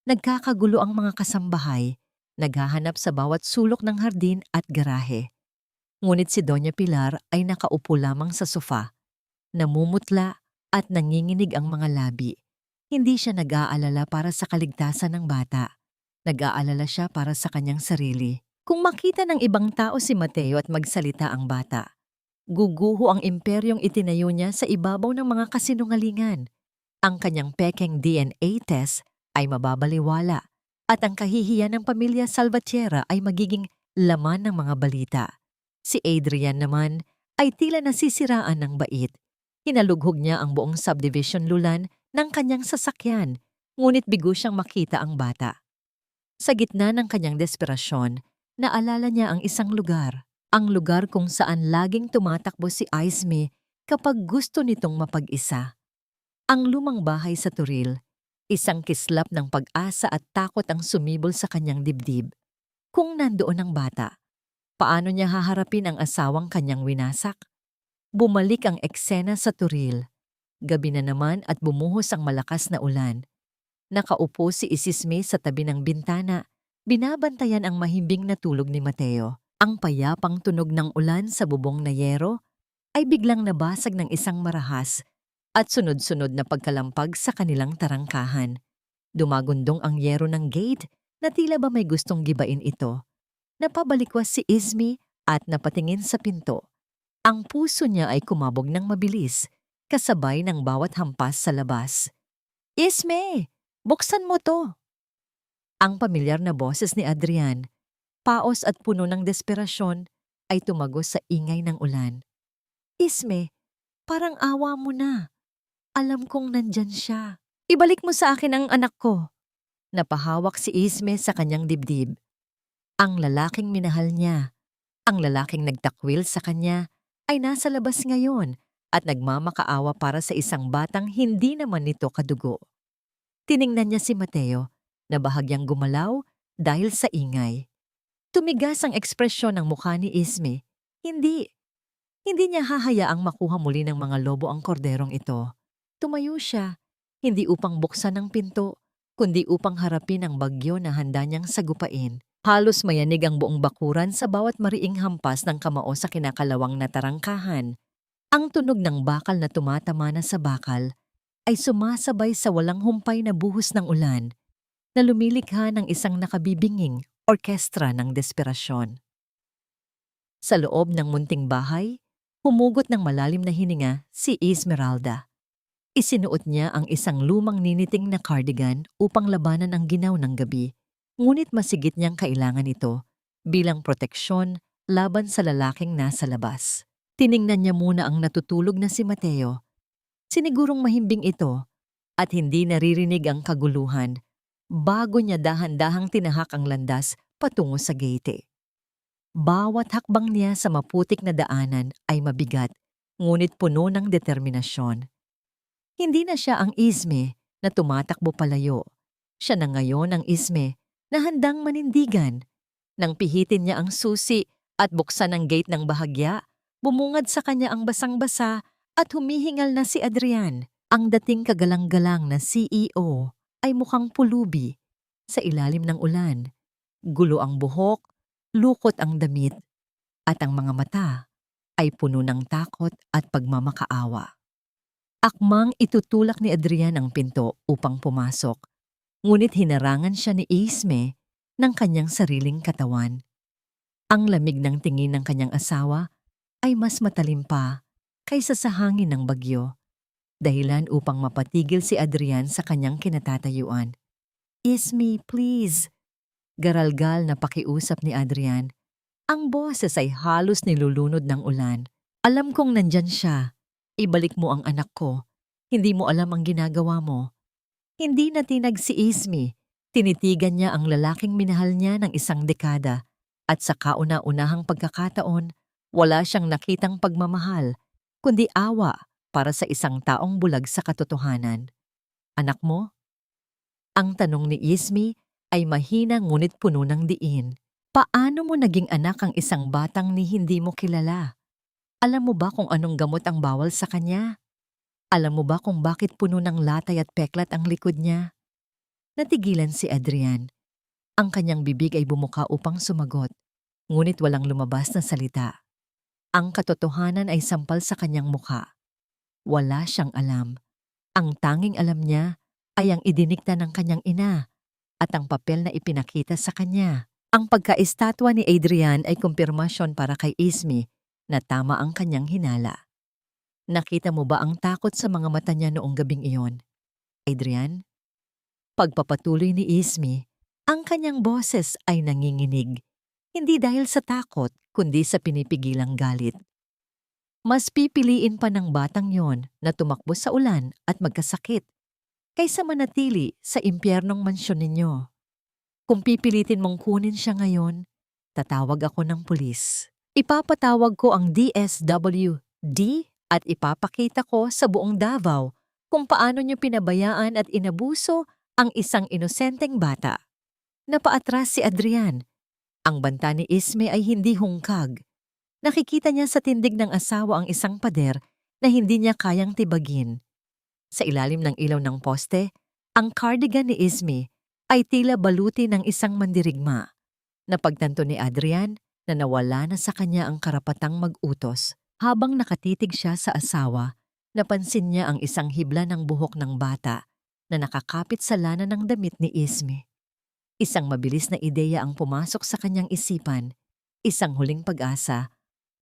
Nagkakagulo ang mga kasambahay, naghahanap sa bawat sulok ng hardin at garahe. Ngunit si Doña Pilar ay nakaupo lamang sa sofa, namumutla at nanginginig ang mga labi. Hindi siya nag-aalala para sa kaligtasan ng bata. Nag-aalala siya para sa kanyang sarili. Kung makita ng ibang tao si Mateo at magsalita ang bata, guguho ang imperyong itinayo niya sa ibabaw ng mga kasinungalingan. Ang kanyang pekeng DNA test ay mababaliwala at ang kahihiyan ng pamilya Salvatierra ay magiging laman ng mga balita. Si Adrian naman ay tila nasisiraan ng bait. Hinalughog niya ang buong subdivision lulan ng kanyang sasakyan, ngunit bigo siyang makita ang bata. Sa gitna ng kanyang desperasyon, naalala niya ang isang lugar. Ang lugar kung saan laging tumatakbo si Isme kapag gusto nitong mapag-isa. Ang lumang bahay sa Turil, isang kislap ng pag-asa at takot ang sumibol sa kanyang dibdib. Kung nandoon ang bata, paano niya haharapin ang asawang kanyang winasak? Bumalik ang eksena sa Turil. Gabi na naman at bumuhos ang malakas na ulan. Nakaupo si Isisme sa tabi ng bintana, binabantayan ang mahimbing na tulog ni Mateo. Ang payapang tunog ng ulan sa bubong na yero ay biglang nabasag ng isang marahas at sunod-sunod na pagkalampag sa kanilang tarangkahan. Dumagundong ang yero ng gate na tila ba may gustong gibain ito. Napabalikwas si Isme at napatingin sa pinto. Ang puso niya ay kumabog ng mabilis, kasabay ng bawat hampas sa labas. "Isme, buksan mo to!" Ang pamilyar na boses ni Adrian, paos at puno ng desperasyon, ay tumagos sa ingay ng ulan. "Isme, parang awa mo na. Alam kong nandyan siya. Ibalik mo sa akin ang anak ko." Napahawak si Isme sa kanyang dibdib. Ang lalaking minahal niya, ang lalaking nagtakwil sa kanya, ay nasa labas ngayon at nagmamakaawa para sa isang batang hindi naman nito kadugo. Tiningnan niya si Mateo na bahagyang gumalaw dahil sa ingay. Tumigas ang ekspresyon ng mukha ni Isme. Hindi niya hahayaang makuha muli ng mga lobo ang korderong ito. Tumayo siya, hindi upang buksan ang pinto, kundi upang harapin ang bagyo na handa niyang sagupain. Halos mayanig ang buong bakuran sa bawat mariing hampas ng kamao sa kinakalawang na tarangkahan. Ang tunog ng bakal na tumatama na sa bakal ay sumasabay sa walang humpay na buhos ng ulan na lumilikha ng isang nakabibinging orkestra ng desperasyon. Sa loob ng munting bahay, humugot ng malalim na hininga si Esmeralda. Isinuot niya ang isang lumang niniting na cardigan upang labanan ang ginaw ng gabi, ngunit masigit niyang kailangan ito bilang proteksyon laban sa lalaking nasa labas. Tiningnan niya muna ang natutulog na si Mateo. Sinigurong mahimbing ito at hindi naririnig ang kaguluhan bago niya dahan-dahang tinahak ang landas patungo sa gate. Bawat hakbang niya sa maputik na daanan ay mabigat, ngunit puno ng determinasyon. Hindi na siya ang Isme na tumatakbo palayo. Siya na ngayon ang Isme na handang manindigan. Nang pihitin niya ang susi at buksan ang gate ng bahagya, bumungad sa kanya ang basang-basa at humihingal na si Adrian. Ang dating kagalang-galang na CEO ay mukhang pulubi sa ilalim ng ulan. Gulo ang buhok, lukot ang damit, at ang mga mata ay puno ng takot at pagmamakaawa. Akmang itutulak ni Adrian ang pinto upang pumasok, ngunit hinarangan siya ni Isme ng kanyang sariling katawan. Ang lamig ng tingin ng kanyang asawa ay mas matalim pa kaysa sa hangin ng bagyo, dahilan upang mapatigil si Adrian sa kanyang kinatatayuan. "Isme, please." Garalgal na pakiusap ni Adrian. Ang boses ay halos nilulunod ng ulan. "Alam kong nandyan siya. Ibalik mo ang anak ko. Hindi mo alam ang ginagawa mo." Hindi natinag si Isme. Tinitigan niya ang lalaking minahal niya ng isang dekada at sa kauna-unahang pagkakataon, wala siyang nakitang pagmamahal, kundi awa para sa isang taong bulag sa katotohanan. "Anak mo?" Ang tanong ni Isme ay mahina ngunit puno ng diin. "Paano mo naging anak ang isang batang ni hindi mo kilala? Alam mo ba kung anong gamot ang bawal sa kanya? Alam mo ba kung bakit puno ng latay at peklat ang likod niya?" Natigilan si Adrian. Ang kanyang bibig ay bumuka upang sumagot, ngunit walang lumabas na salita. Ang katotohanan ay sampal sa kanyang mukha. Wala siyang alam. Ang tanging alam niya ay ang idinikta ng kanyang ina at ang papel na ipinakita sa kanya. Ang pagka-estatwa ni Adrian ay kumpirmasyon para kay Isme na tama ang kanyang hinala. Nakita mo ba ang takot sa mga mata niya noong gabing iyon, Adrian? Pagpapatuloy ni Isme, ang kanyang boses ay nanginginig, hindi dahil sa takot kundi sa pinipigilang galit. Mas pipiliin pa ng batang yon na tumakbo sa ulan at magkasakit kaysa manatili sa impyernong mansyon ninyo. Kung pipilitin mong kunin siya ngayon, tatawag ako ng pulis. Ipapatawag ko ang DSWD at ipapakita ko sa buong Davao kung paano niyo pinabayaan at inabuso ang isang inosenteng bata. Napaatras si Adrian. Ang banta ni Isme ay hindi hungkag. Nakikita niya sa tindig ng asawa ang isang pader na hindi niya kayang tibagin. Sa ilalim ng ilaw ng poste, ang cardigan ni Isme ay tila baluti ng isang mandirigma. Napagtanto ni Adrian na nawala na sa kanya ang karapatang mag-utos. Habang nakatitig siya sa asawa, napansin niya ang isang hibla ng buhok ng bata na nakakapit sa lana ng damit ni Isme. Isang mabilis na ideya ang pumasok sa kanyang isipan, isang huling pag-asa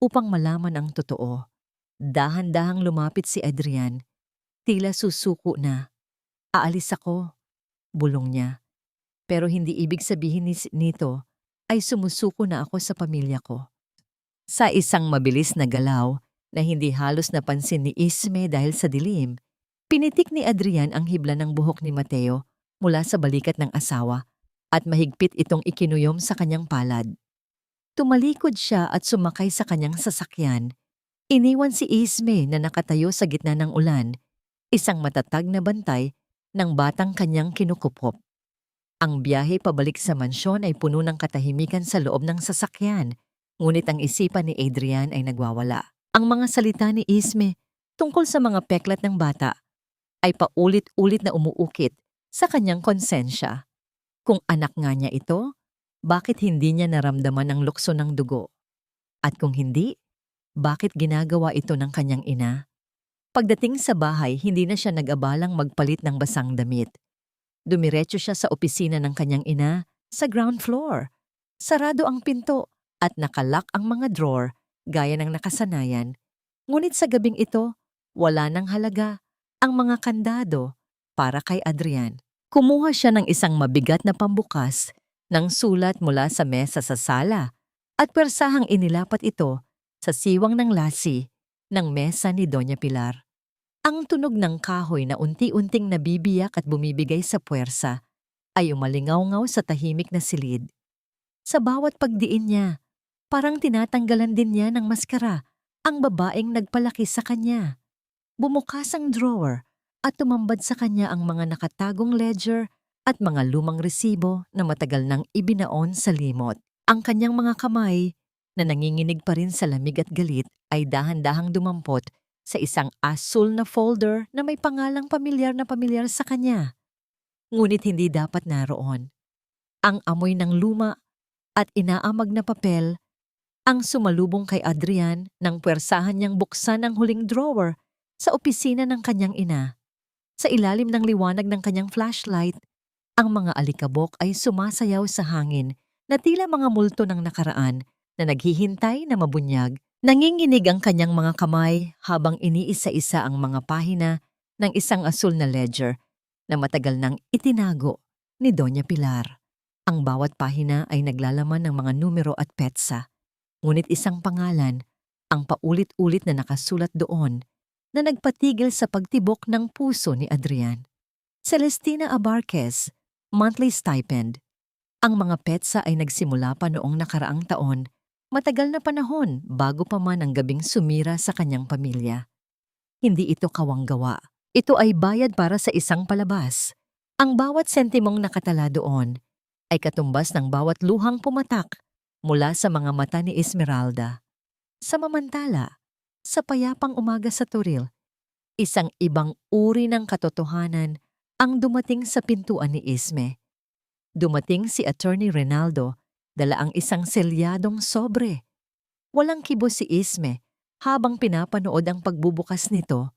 upang malaman ang totoo. Dahan-dahang lumapit si Adrian, tila susuko na. Aalis ako, bulong niya. Pero hindi ibig sabihin nito ay sumusuko na ako sa pamilya ko. Sa isang mabilis na galaw na hindi halos napansin ni Isme dahil sa dilim, pinitik ni Adrian ang hibla ng buhok ni Mateo mula sa balikat ng asawa at mahigpit itong ikinuyom sa kanyang palad. Tumalikod siya at sumakay sa kanyang sasakyan. Iniwan si Isme na nakatayo sa gitna ng ulan, isang matatag na bantay ng batang kanyang kinukupop. Ang biyahe pabalik sa mansyon ay puno ng katahimikan sa loob ng sasakyan, ngunit ang isipan ni Adrian ay nagwawala. Ang mga salita ni Isme tungkol sa mga peklat ng bata ay paulit-ulit na umuukit sa kanyang konsensya. Kung anak nga niya ito, bakit hindi niya naramdaman ang lukso ng dugo? At kung hindi, bakit ginagawa ito ng kanyang ina? Pagdating sa bahay, hindi na siya nag-abalang magpalit ng basang damit. Dumiretso siya sa opisina ng kanyang ina sa ground floor. Sarado ang pinto at nakalock ang mga drawer gaya ng nakasanayan. Ngunit sa gabing ito, wala nang halaga ang mga kandado para kay Adrian. Kumuha siya ng isang mabigat na pambukas ng sulat mula sa mesa sa sala at pwersahang inilapat ito sa siwang ng lasi ng mesa ni Doña Pilar. Ang tunog ng kahoy na unti-unting nabibiyak at bumibigay sa puwersa ay umalingaw-ngaw sa tahimik na silid. Sa bawat pagdiin niya, parang tinatanggalan din niya ng maskara ang babaeng nagpalaki sa kanya. Bumukas ang drawer at tumambad sa kanya ang mga nakatagong ledger at mga lumang resibo na matagal nang ibinaon sa limot. Ang kanyang mga kamay na nanginginig pa rin sa lamig at galit ay dahan-dahang dumampot sa isang asul na folder na may pangalang pamilyar na pamilyar sa kanya. Ngunit hindi dapat naroon. Ang amoy ng luma at inaamag na papel ang sumalubong kay Adrian nang puwersahan niyang buksan ang huling drawer sa opisina ng kanyang ina. Sa ilalim ng liwanag ng kanyang flashlight, ang mga alikabok ay sumasayaw sa hangin na tila mga multo ng nakaraan na naghihintay na mabunyag. Nanginginig ang kanyang mga kamay habang iniisa-isa ang mga pahina ng isang asul na ledger na matagal nang itinago ni Doña Pilar. Ang bawat pahina ay naglalaman ng mga numero at petsa, ngunit isang pangalan ang paulit-ulit na nakasulat doon na nagpatigil sa pagtibok ng puso ni Adrian. Celestina Abarquez, monthly stipend. Ang mga petsa ay nagsimula pa noong nakaraang taon. Matagal na panahon bago pa man ang gabing sumira sa kanyang pamilya. Hindi ito kawanggawa. Ito ay bayad para sa isang palabas. Ang bawat sentimong nakatala doon ay katumbas ng bawat luhang pumatak mula sa mga mata ni Esmeralda. Samamantala, sa payapang umaga sa Toril, isang ibang uri ng katotohanan ang dumating sa pintuan ni Isme. Dumating si Attorney Rinaldo, dala ang isang selyadong sobre. Walang kibo si Isme habang pinapanood ang pagbubukas nito,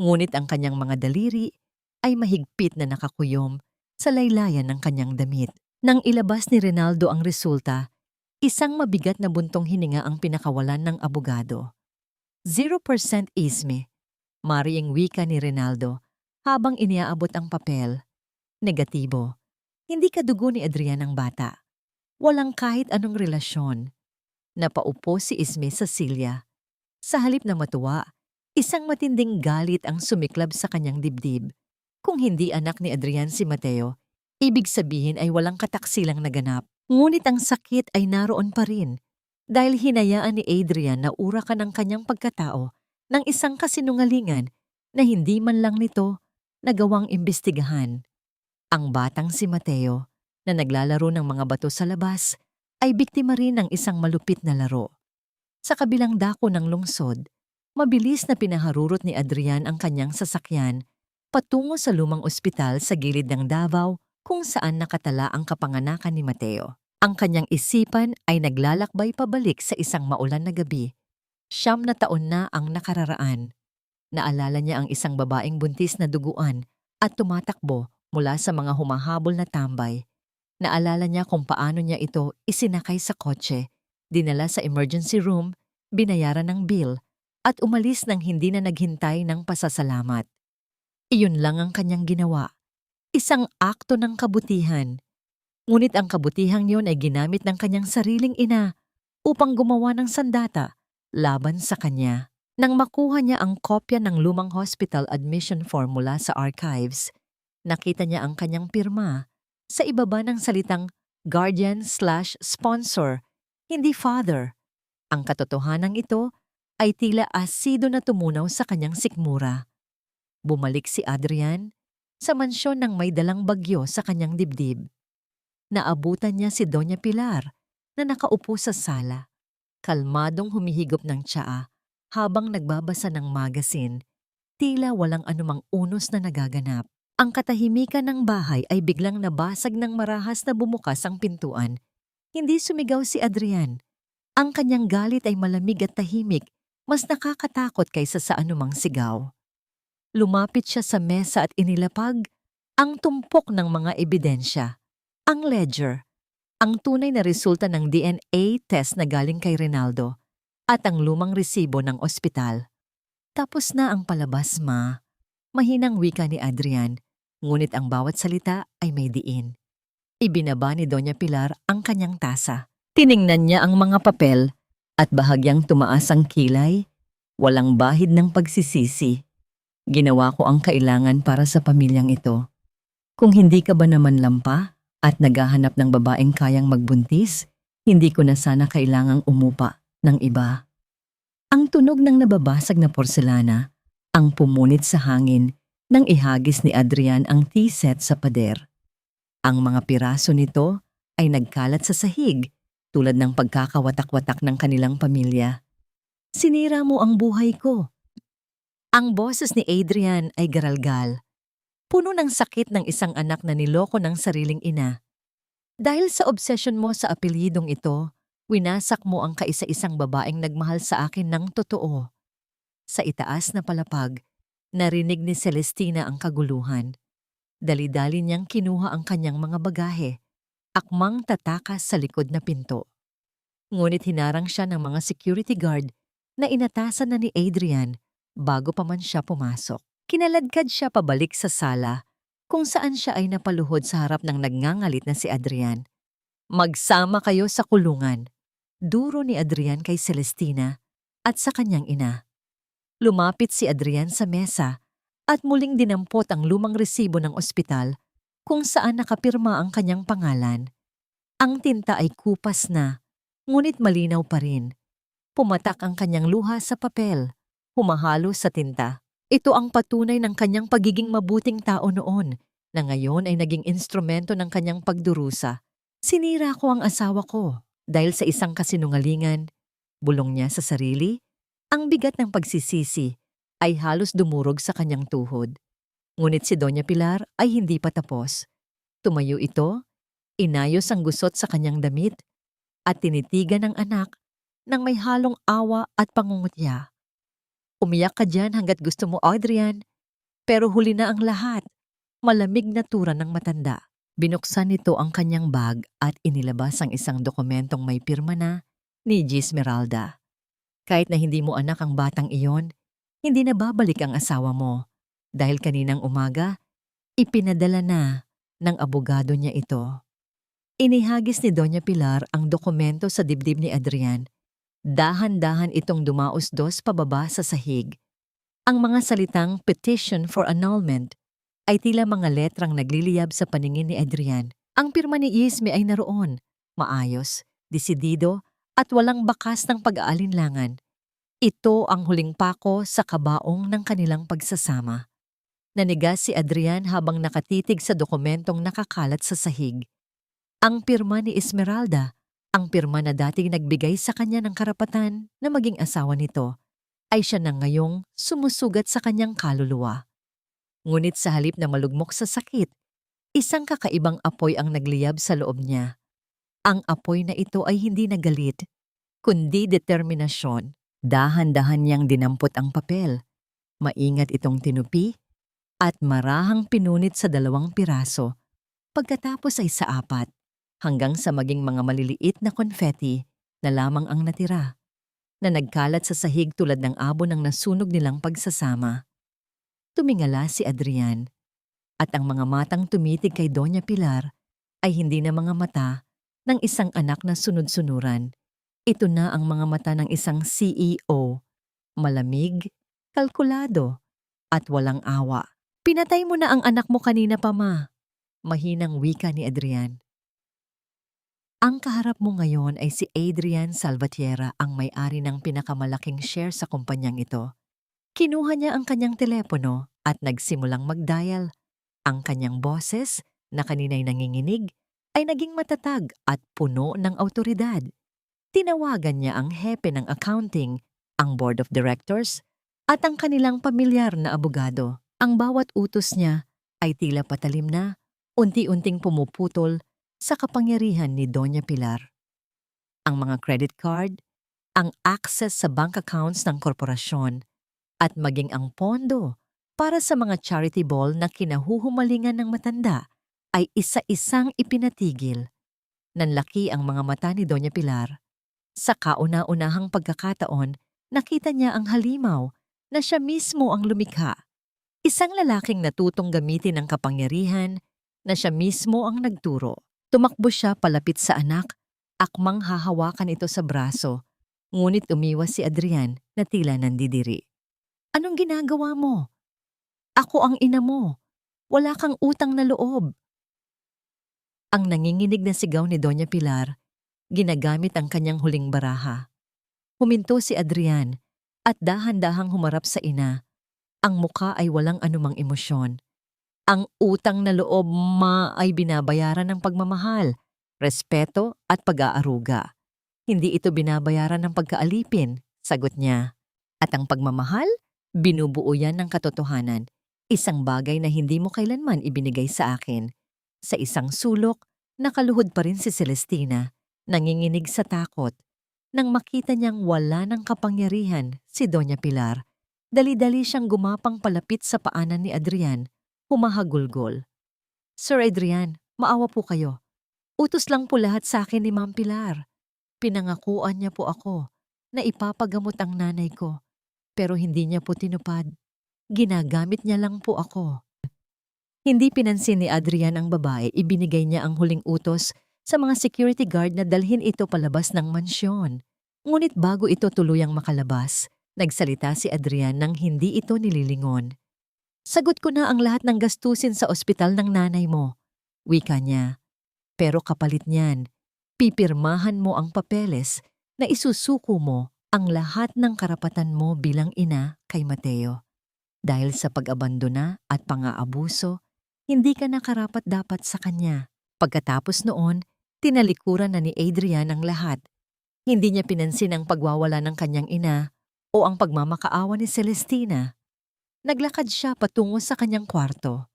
ngunit ang kanyang mga daliri ay mahigpit na nakakuyom sa laylayan ng kanyang damit. Nang ilabas ni Rinaldo ang resulta, isang mabigat na buntong hininga ang pinakawalan ng abogado. 0% Isme, mariing wika ni Rinaldo habang iniaabot ang papel. Negatibo. Hindi kadugo ni Adrian ang bata. Walang kahit anong relasyon. Napaupo si Isme sa silya. Sa halip na matuwa, isang matinding galit ang sumiklab sa kanyang dibdib. Kung hindi anak ni Adrian si Mateo, ibig sabihin ay walang kataksilang naganap. Ngunit ang sakit ay naroon pa rin dahil hinayaan ni Adrian na urakan ang kanyang pagkatao ng isang kasinungalingan na hindi man lang nito nagawang imbestigahan. Ang batang si Mateo na naglalaro ng mga bato sa labas ay biktima rin ng isang malupit na laro. Sa kabilang dako ng lungsod, mabilis na pinaharurot ni Adrian ang kanyang sasakyan patungo sa lumang ospital sa gilid ng Davao kung saan nakatala ang kapanganakan ni Mateo. Ang kanyang isipan ay naglalakbay pabalik sa isang maulan na gabi. 9 na taon na ang nakararaan. Naalala niya ang isang babaeng buntis na duguan at tumatakbo mula sa mga humahabol na tambay. Naalala niya kung paano niya ito isinakay sa kotse, dinala sa emergency room, binayaran ng bill, at umalis nang hindi na naghintay ng pasasalamat. Iyon lang ang kanyang ginawa. Isang akto ng kabutihan. Ngunit ang kabutihang yun ay ginamit ng kanyang sariling ina upang gumawa ng sandata laban sa kanya. Nang makuha niya ang kopya ng lumang hospital admission form mula sa archives, nakita niya ang kanyang pirma sa ibaba ng salitang guardian/sponsor, hindi father. Ang katotohanan ito ay tila asido na tumunaw sa kanyang sikmura. Bumalik si Adrian sa mansyon ng may dalang bagyo sa kanyang dibdib. Naabutan niya si Doña Pilar na nakaupo sa sala, kalmadong humihigop ng tsaa habang nagbabasa ng magazine, tila walang anumang unos na nagaganap. Ang katahimikan ng bahay ay biglang nabasag ng marahas na bumukas ang pintuan. Hindi sumigaw si Adrian. Ang kanyang galit ay malamig at tahimik, mas nakakatakot kaysa sa anumang sigaw. Lumapit siya sa mesa at inilapag ang tumpok ng mga ebidensya. Ang ledger, ang tunay na resulta ng DNA test na galing kay Rinaldo, at ang lumang resibo ng ospital. Tapos na ang palabas, ma. Mahinang wika ni Adrian, ngunit ang bawat salita ay may diin. Ibinaba ni Doña Pilar ang kanyang tasa. Tiningnan niya ang mga papel at bahagyang tumaas ang kilay, walang bahid ng pagsisisi. Ginawa ko ang kailangan para sa pamilyang ito. Kung hindi ka ba naman lampa at naghahanap ng babaeng kayang magbuntis, hindi ko na sana kailangang umupa ng iba. Ang tunog ng nababasag na porselana ang pumunit sa hangin nang ihagis ni Adrian ang tea set sa pader. Ang mga piraso nito ay nagkalat sa sahig tulad ng pagkakawatak-watak ng kanilang pamilya. Sinira mo ang buhay ko. Ang boses ni Adrian ay garalgal, puno ng sakit ng isang anak na niloko ng sariling ina. Dahil sa obsession mo sa apelyidong ito, winasak mo ang kaisa-isang babaeng nagmahal sa akin ng totoo. Sa itaas na palapag, narinig ni Celestina ang kaguluhan. Dali-dali niyang kinuha ang kanyang mga bagahe, akmang tatakas sa likod na pinto. Ngunit hinarang siya ng mga security guard na inatasan na ni Adrian bago pa man siya pumasok. Kinaladkad siya pabalik sa sala kung saan siya ay napaluhod sa harap ng nagngangalit na si Adrian. Magsama kayo sa kulungan. Duro ni Adrian kay Celestina at sa kanyang ina. Lumapit si Adrian sa mesa at muling dinampot ang lumang resibo ng ospital kung saan nakapirma ang kanyang pangalan. Ang tinta ay kupas na, ngunit malinaw pa rin. Pumatak ang kanyang luha sa papel, humahalo sa tinta. Ito ang patunay ng kanyang pagiging mabuting tao noon na ngayon ay naging instrumento ng kanyang pagdurusa. Sinira ko ang asawa ko dahil sa isang kasinungalingan. Bulong niya sa sarili. Ang bigat ng pagsisisi ay halos dumurog sa kanyang tuhod. Ngunit si Doña Pilar ay hindi pa tapos. Tumayo ito, inayos ang gusot sa kanyang damit, at tinitigan ng anak nang may halong awa at pangungutya. Umiyak ka dyan hanggat gusto mo, Adrian. Pero huli na ang lahat. Malamig na tura ng matanda. Binuksan nito ang kanyang bag at inilabas ang isang dokumentong may pirma na ni G. Esmeralda. Kahit na hindi mo anak ang batang iyon, hindi na babalik ang asawa mo. Dahil kaninang umaga, ipinadala na ng abogado niya ito. Inihagis ni Doña Pilar ang dokumento sa dibdib ni Adrian Dahan-dahan itong dumausdos pababa sa sahig. Ang mga salitang petition for annulment ay tila mga letrang nagliliyab sa paningin ni Adrian. Ang pirma ni Isme ay naroon, maayos, desidido, at walang bakas ng pag-aalinlangan. Ito ang huling pako sa kabaong ng kanilang pagsasama. Nanigas si Adrian habang nakatitig sa dokumentong nakakalat sa sahig. Ang pirma ni Esmeralda, ang pirma na dating nagbigay sa kanya ng karapatan na maging asawa nito, ay siya na ngayong sumusugat sa kanyang kaluluwa. Ngunit sa halip na malugmok sa sakit, isang kakaibang apoy ang nagliyab sa loob niya. Ang apoy na ito ay hindi nagalit, kundi determinasyon. Dahan-dahan niyang dinampot ang papel. Maingat itong tinupi at marahang pinunit sa 2 piraso. Pagkatapos ay sa 4, hanggang sa maging mga maliliit na konfeti na lamang ang natira, na nagkalat sa sahig tulad ng abo ng nasunog nilang pagsasama. Tumingala si Adrian, at ang mga matang tumitig kay Doña Pilar ay hindi na mga mata ng isang anak na sunod-sunuran. Ito na ang mga mata ng isang CEO, malamig, kalkulado, at walang awa. Pinatay mo na ang anak mo kanina pa, Ma. Mahinang wika ni Adrian. Ang kaharap mo ngayon ay si Adrian Salvatierra, ang may-ari ng pinakamalaking share sa kumpanyang ito. Kinuha niya ang kanyang telepono at nagsimulang mag-dial. Ang kanyang boses, na kanina'y nanginginig, ay naging matatag at puno ng awtoridad. Tinawagan niya ang hepe ng accounting, ang board of directors, at ang kanilang pamilyar na abogado. Ang bawat utos niya ay tila patalim na, unti-unting pumuputol sa kapangyarihan ni Doña Pilar. Ang mga credit card, ang access sa bank accounts ng korporasyon, at maging ang pondo para sa mga charity ball na kinahuhumalingan ng matanda ay isa-isang ipinatigil. Nanlaki ang mga mata ni Doña Pilar. Sa kauna-unahang pagkakataon, nakita niya ang halimaw na siya mismo ang lumikha. Isang lalaking natutong gamitin ang kapangyarihan na siya mismo ang nagturo. Tumakbo siya palapit sa anak, akmang hahawakan ito sa braso, ngunit umiwas si Adrian na tila nandidiri. Anong ginagawa mo? Ako ang ina mo. Wala kang utang na loob. Ang nanginginig na sigaw ni Doña Pilar, ginagamit ang kanyang huling baraha. Huminto si Adrian at dahan-dahang humarap sa ina. Ang muka ay walang anumang emosyon. Ang utang na loob, Ma, ay binabayaran ng pagmamahal, respeto at pag-aaruga. Hindi ito binabayaran ng pagkaalipin, sagot niya. At ang pagmamahal, binubuo yan ng katotohanan. Isang bagay na hindi mo kailanman ibinigay sa akin. Sa isang sulok, nakaluhod pa rin si Celestina, nanginginig sa takot. Nang makita niyang wala ng kapangyarihan si Doña Pilar, dali-dali siyang gumapang palapit sa paanan ni Adrian, humahagulgol. Sir Adrian, maawa po kayo. Utos lang po lahat sa akin ni Ma'am Pilar. Pinangakuan niya po ako na ipapagamot ang nanay ko, pero hindi niya po tinupad. Ginagamit niya lang po ako. Hindi pinansin ni Adrian ang babae, ibinigay niya ang huling utos sa mga security guard na dalhin ito palabas ng mansyon. Ngunit bago ito tuluyang makalabas, nagsalita si Adrian nang hindi ito nililingon. Sagot ko na ang lahat ng gastusin sa ospital ng nanay mo, wika niya. Pero kapalit niyan, pipirmahan mo ang papeles na isusuko mo ang lahat ng karapatan mo bilang ina kay Mateo. Dahil sa pag-abandona at pang-aabuso, hindi ka nakarapat-dapat sa kanya. Pagkatapos noon, tinalikuran na ni Adrian ang lahat. Hindi niya pinansin ang pagwawala ng kanyang ina o ang pagmamakaawa ni Celestina. Naglakad siya patungo sa kanyang kwarto.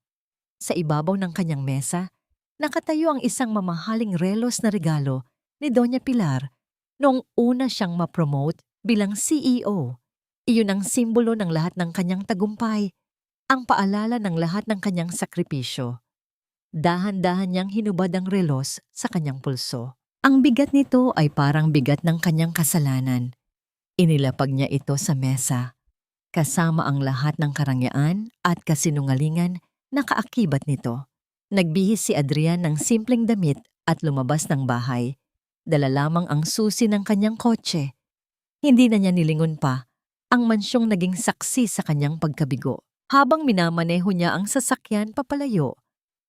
Sa ibabaw ng kanyang mesa, nakatayo ang isang mamahaling relos na regalo ni Doña Pilar noong una siyang ma-promote bilang CEO. Iyon ang simbolo ng lahat ng kanyang tagumpay, ang paalala ng lahat ng kanyang sakripisyo. Dahan-dahan niyang hinubad ang relos sa kanyang pulso. Ang bigat nito ay parang bigat ng kanyang kasalanan. Inilapag niya ito sa mesa, kasama ang lahat ng karangyaan at kasinungalingan na kaakibat nito. Nagbihis si Adrian ng simpleng damit at lumabas ng bahay. Dala lamang ang susi ng kanyang kotse. Hindi na niya nilingon pa ang mansyong naging saksi sa kanyang pagkabigo. Habang minamaneho niya ang sasakyan papalayo,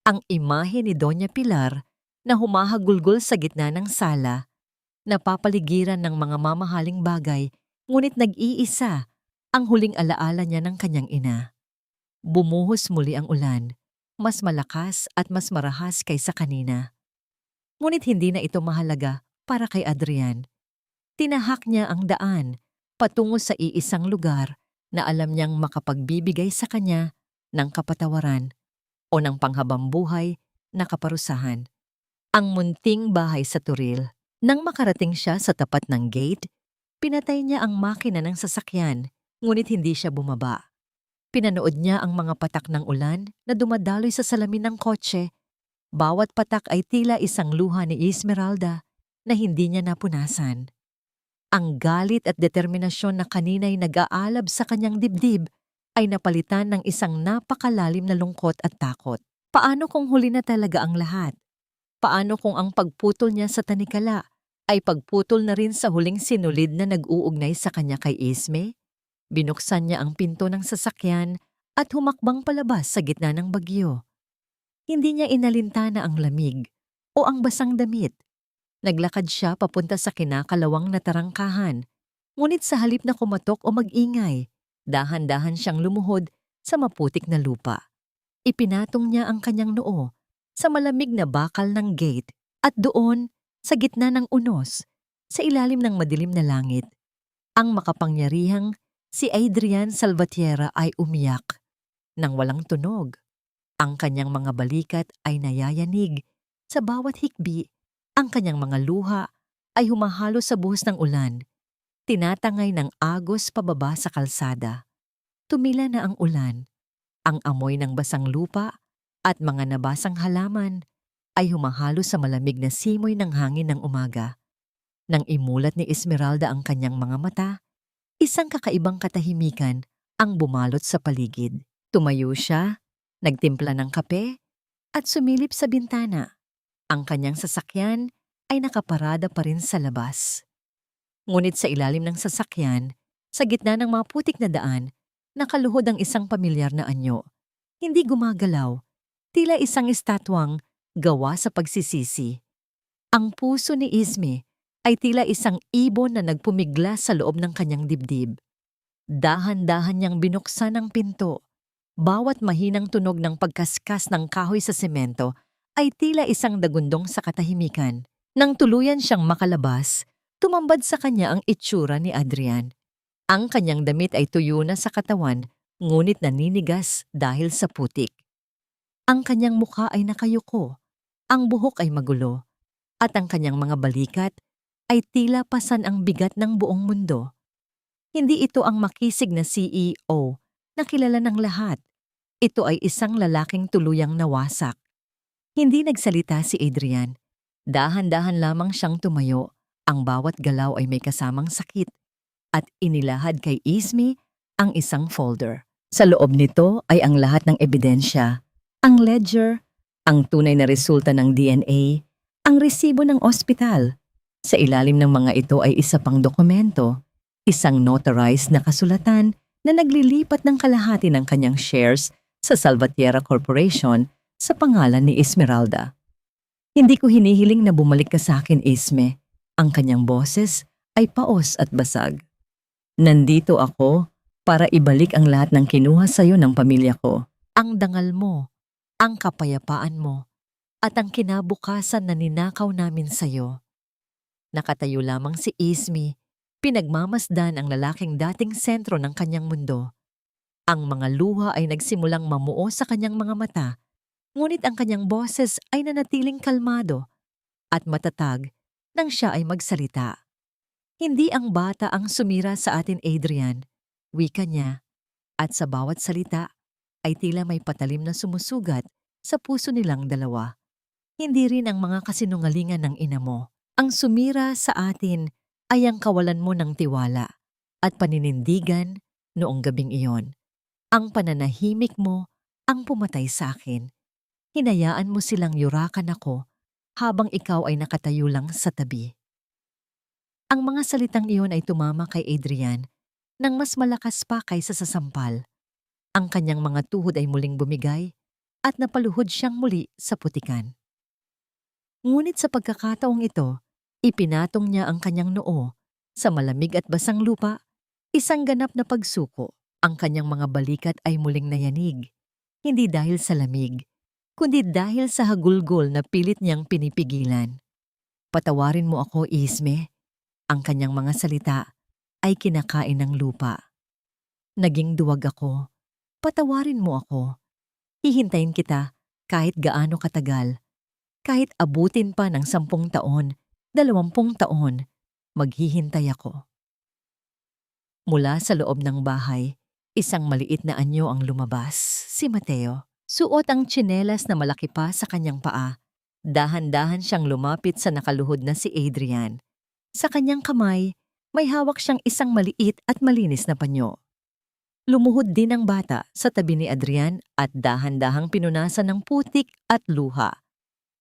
ang imahe ni Doña Pilar na humahagulgol sa gitna ng sala, napapaligiran ng mga mamahaling bagay, ngunit nag-iisa ang huling alaala niya ng kanyang ina. Bumuhos muli ang ulan, mas malakas at mas marahas kaysa kanina. Ngunit hindi na ito mahalaga para kay Adrian. Tinahak niya ang daan patungo sa iisang lugar na alam niyang makapagbibigay sa kanya ng kapatawaran o ng panghabambuhay na kaparusahan. Ang munting bahay sa Turil. Nang makarating siya sa tapat ng gate, pinatay niya ang makina ng sasakyan, ngunit hindi siya bumaba. Pinanood niya ang mga patak ng ulan na dumadaloy sa salamin ng kotse. Bawat patak ay tila isang luha ni Esmeralda na hindi niya napunasan. Ang galit at determinasyon na kanina'y nag-aalab sa kanyang dibdib ay napalitan ng isang napakalalim na lungkot at takot. Paano kung huli na talaga ang lahat? Paano kung ang pagputol niya sa tanikala ay pagputol na rin sa huling sinulid na nag-uugnay sa kanya kay Esme? Binuksan niya ang pinto ng sasakyan at humakbang palabas sa gitna ng bagyo. Hindi niya inalintana ang lamig o ang basang damit. Naglakad siya papunta sa kinakalawang na tarangkahan, ngunit sa halip na kumatok o mag-ingay, dahan-dahan siyang lumuhod sa maputik na lupa. Ipinatong niya ang kanyang noo sa malamig na bakal ng gate at doon, sa gitna ng unos, sa ilalim ng madilim na langit, ang makapangyarihang si Adrian Salvatierra ay umiyak nang walang tunog. Ang kanyang mga balikat ay nayayanig sa bawat hikbi. Ang kanyang mga luha ay humahalo sa buhos ng ulan, tinatangay ng agos pababa sa kalsada. Tumila na ang ulan, ang amoy ng basang lupa at mga nabasang halaman ay humahalo sa malamig na simoy ng hangin ng umaga. Nang imulat ni Esmeralda ang kanyang mga mata, isang kakaibang katahimikan ang bumalot sa paligid. Tumayo siya, nagtimpla ng kape, at sumilip sa bintana. Ang kanyang sasakyan ay nakaparada pa rin sa labas. Ngunit sa ilalim ng sasakyan, sa gitna ng mga putik na daan, nakaluhod ang isang pamilyar na anyo. Hindi gumagalaw, tila isang estatwang gawa sa pagsisisi. Ang puso ni Esme ay tila isang ibon na nagpumigla sa loob ng kanyang dibdib. Dahan-dahan niyang binuksan ang pinto. Bawat mahinang tunog ng pagkaskas ng kahoy sa semento ay tila isang dagundong sa katahimikan. Nang tuluyan siyang makalabas, tumambad sa kanya ang itsura ni Adrian. Ang kanyang damit ay tuyo na sa katawan, ngunit naninigas dahil sa putik. Ang kanyang mukha ay nakayuko, ang buhok ay magulo, at ang kanyang mga balikat ay tila pasan ang bigat ng buong mundo. Hindi ito ang makisig na CEO na kilala ng lahat. Ito ay isang lalaking tuluyang nawasak. Hindi nagsalita si Adrian. Dahan-dahan lamang siyang tumayo. Ang bawat galaw ay may kasamang sakit at inilahad kay Esme ang isang folder. Sa loob nito ay ang lahat ng ebidensya, ang ledger, ang tunay na resulta ng DNA, ang resibo ng ospital. Sa ilalim ng mga ito ay isa pang dokumento, isang notarized na kasulatan na naglilipat ng kalahati ng kanyang shares sa Salvatierra Corporation sa pangalan ni Esmeralda. Hindi ko hinihiling na bumalik ka sa akin, Esme. Ang kanyang boses ay paos at basag. Nandito ako para ibalik ang lahat ng kinuha sa'yo ng pamilya ko. Ang dangal mo, ang kapayapaan mo, at ang kinabukasan na ninakaw namin sa'yo. Nakatayo lamang si Esme, pinagmamasdan ang lalaking dating sentro ng kanyang mundo. Ang mga luha ay nagsimulang mamuo sa kanyang mga mata, ngunit ang kanyang boses ay nanatiling kalmado at matatag nang siya ay magsalita. Hindi ang bata ang sumira sa atin, Adrian, wika niya, at sa bawat salita ay tila may patalim na sumusugat sa puso nilang dalawa. Hindi rin ang mga kasinungalingan ng ina mo. Ang sumira sa atin ay ang kawalan mo ng tiwala at paninindigan noong gabing iyon. Ang pananahimik mo ang pumatay sa akin. Hinayaan mo silang yurakan ako habang ikaw ay nakatayo lang sa tabi. Ang mga salitang iyon ay tumama kay Adrian nang mas malakas pa kaysa sa sampal. Ang kanyang mga tuhod ay muling bumigay at napaluhod siyang muli sa putikan. Ngunit sa pagkakataong ito, ipinatong niya ang kanyang noo sa malamig at basang lupa, isang ganap na pagsuko. Ang kanyang mga balikat ay muling nayanig, hindi dahil sa lamig, kundi dahil sa hagulgol na pilit niyang pinipigilan. Patawarin mo ako, Isme. Ang kanyang mga salita ay kinakain ng lupa. Naging duwag ako. Patawarin mo ako. Hihintayin kita kahit gaano katagal. Kahit abutin pa ng 10 taon, 20 taon, maghihintay ako. Mula sa loob ng bahay, isang maliit na anyo ang lumabas, si Mateo. Suot ang tsinelas na malaki pa sa kanyang paa. Dahan-dahan siyang lumapit sa nakaluhod na si Adrian. Sa kanyang kamay, may hawak siyang isang maliit at malinis na panyo. Lumuhod din ang bata sa tabi ni Adrian at dahan-dahang pinunasan ng putik at luha.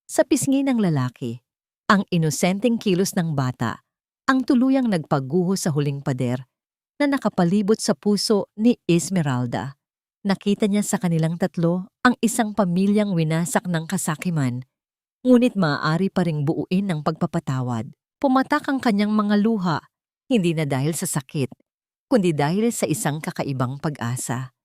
Sa pisngi ng lalaki, ang inosenteng kilos ng bata ang tuluyang nagpaguho sa huling pader na nakapalibot sa puso ni Esmeralda. Nakita niya sa kanilang tatlo ang isang pamilyang winasak ng kasakiman, ngunit maaari pa ring buuin ng pagpapatawad. Pumatak ang kanyang mga luha, hindi na dahil sa sakit, kundi dahil sa isang kakaibang pag-asa.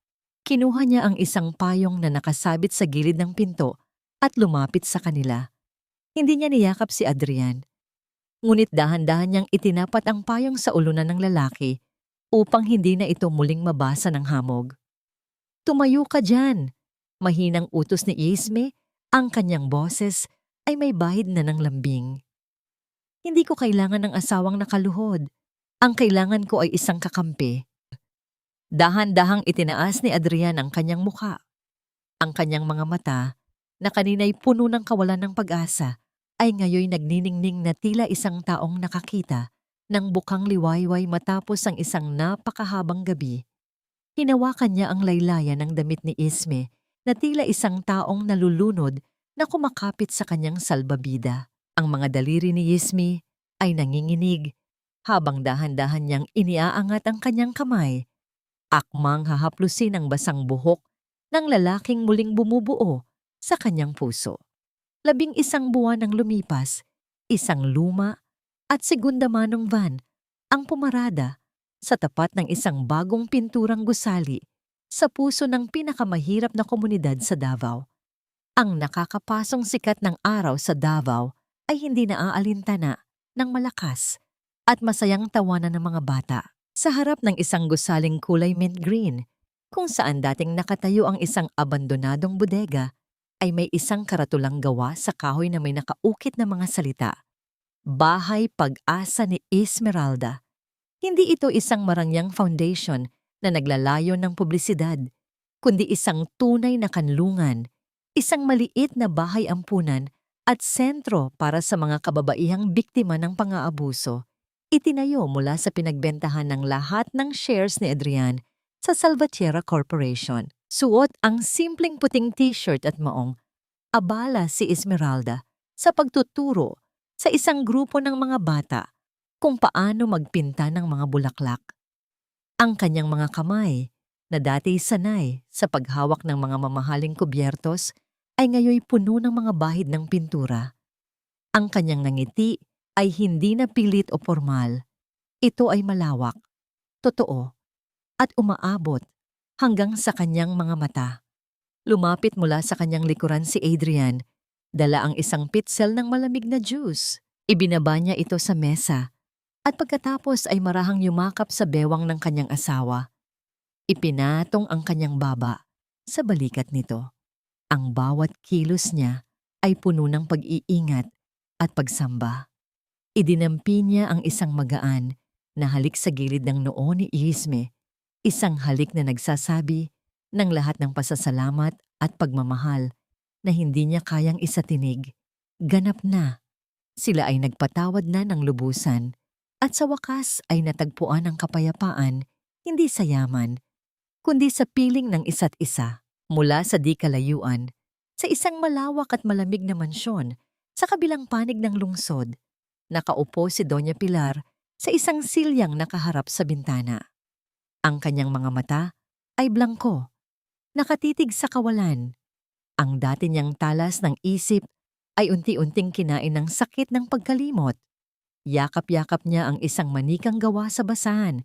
Kinuha niya ang isang payong na nakasabit sa gilid ng pinto at lumapit sa kanila. Hindi niya niyakap si Adrian, ngunit dahan-dahan niyang itinapat ang payong sa ulunan ng lalaki upang hindi na ito muling mabasa ng hamog. Tumayo ka dyan! Mahinang utos ni Isme, ang kanyang boses ay may bahid na ng lambing. Hindi ko kailangan ng asawang nakaluhod. Ang kailangan ko ay isang kakampi. Dahan-dahang itinaas ni Adrian ang kanyang muka. Ang kanyang mga mata, na kanina'y puno ng kawalan ng pag-asa, ay ngayoy nagniningning na tila isang taong nakakita ng bukang liwayway matapos ang isang napakahabang gabi. Hinawakan niya ang laylayan ng damit ni Isme na tila isang taong nalulunod na kumakapit sa kanyang salbabida. Ang mga daliri ni Isme ay nanginginig habang dahan-dahan niyang iniaangat ang kanyang kamay. Akmang hahaplusin ang basang buhok ng lalaking muling bumubuo sa kanyang puso. 11 buwan ang lumipas, isang luma at segunda manong van ang pumarada sa tapat ng isang bagong pinturang gusali sa puso ng pinakamahirap na komunidad sa Davao. Ang nakakapasong sikat ng araw sa Davao ay hindi naaalintana ng malakas at masayang tawanan ng mga bata. Sa harap ng isang gusaling kulay mint green, kung saan dating nakatayo ang isang abandonadong bodega, ay may isang karatulang gawa sa kahoy na may nakaukit na mga salita. Bahay Pag-asa ni Esmeralda. Hindi ito isang marangyang foundation na naglalayo ng publisidad, kundi isang tunay na kanlungan, isang maliit na bahay ampunan at sentro para sa mga kababaihang biktima ng pang-aabuso. Itinayo mula sa pinagbentahan ng lahat ng shares ni Adrian sa Salvatierra Corporation. Suot ang simpleng puting t-shirt at maong. Abala si Esmeralda sa pagtuturo sa isang grupo ng mga bata kung paano magpinta ng mga bulaklak. Ang kanyang mga kamay, na dati sanay sa paghawak ng mga mamahaling kubyertos, ay ngayoy puno ng mga bahid ng pintura. Ang kanyang ngiti ay hindi na pilit o formal. Ito ay malawak, totoo, at umaabot hanggang sa kanyang mga mata. Lumapit mula sa kanyang likuran si Adrian, dala ang isang pitzel ng malamig na juice. Ibinaba niya ito sa mesa at pagkatapos ay marahang yumakap sa bewang ng kanyang asawa. Ipinatong ang kanyang baba sa balikat nito. Ang bawat kilos niya ay puno ng pag-iingat at pagsamba. Idinampi niya ang isang magaan na halik sa gilid ng noo ni Isme, isang halik na nagsasabi ng lahat ng pasasalamat at pagmamahal na hindi niya kayang isatinig. Ganap na. Sila ay nagpatawad na ng lubusan at sa wakas ay natagpuan ang kapayapaan, hindi sa yaman, kundi sa piling ng isa't isa. Mula sa di kalayuan, sa isang malawak at malamig na mansyon sa kabilang panig ng lungsod, nakaupo si Doña Pilar sa isang silyang nakaharap sa bintana. Ang kanyang mga mata ay blangko, nakatitig sa kawalan. Ang dati niyang talas ng isip ay unti-unting kinain ng sakit ng pagkalimot. Yakap-yakap niya ang isang manikang gawa sa basahan.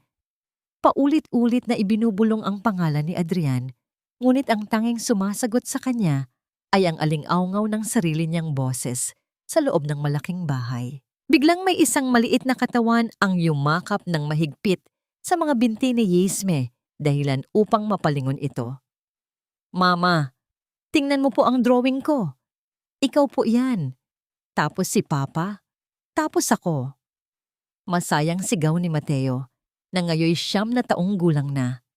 Paulit-ulit na ibinubulong ang pangalan ni Adrian, ngunit ang tanging sumasagot sa kanya ay ang aling-awngaw ng sarili niyang boses sa loob ng malaking bahay. Biglang may isang maliit na katawan ang yumakap ng mahigpit sa mga binti ni Yesme dahilan upang mapalingon ito. "Mama, tingnan mo po ang drawing ko. Ikaw po yan. Tapos si Papa. Tapos ako." Masayang sigaw ni Mateo na ngayoy 9 gulang na.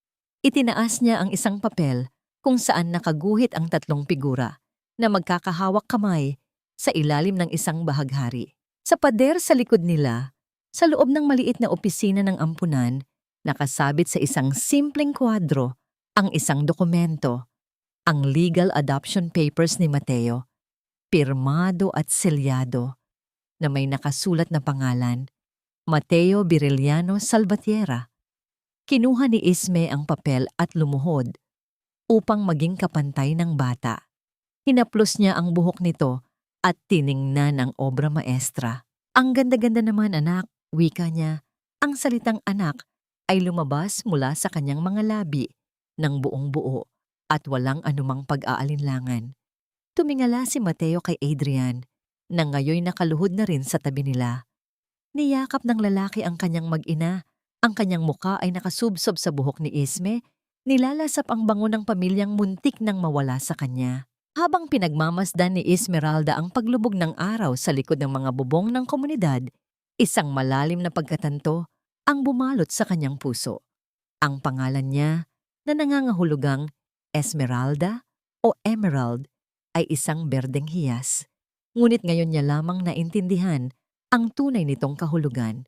Itinaas niya ang isang papel kung saan nakaguhit ang 3 figura na magkakahawak kamay sa ilalim ng isang bahaghari. Sa pader sa likod nila, sa loob ng maliit na opisina ng ampunan, nakasabit sa isang simpleng kwadro ang isang dokumento, ang legal adoption papers ni Mateo, pirmado at selyado, na may nakasulat na pangalan, Mateo Biriliano Salvatierra. Kinuha ni Isme ang papel at lumuhod upang maging kapantay ng bata. Hinaplos niya ang buhok nito at tiningnan ang obra maestra. "Ang ganda-ganda naman, anak," wika niya. Ang salitang anak ay lumabas mula sa kanyang mga labi ng buong buo at walang anumang pag-aalinlangan. Tumingala si Mateo kay Adrian na ngayoy nakaluhod na rin sa tabi nila. Niyakap ng lalaki ang kanyang mag-ina. Ang kanyang muka ay nakasubsob sa buhok ni Isme, nilalasap ang bango ng pamilyang muntik nang mawala sa kanya. Habang pinagmamasdan ni Esmeralda ang paglubog ng araw sa likod ng mga bubong ng komunidad, isang malalim na pagkatanto ang bumalot sa kanyang puso. Ang pangalan niya na nangangahulugang Esmeralda o Emerald ay isang berdeng hiyas. Ngunit ngayon niya lamang naintindihan ang tunay nitong kahulugan.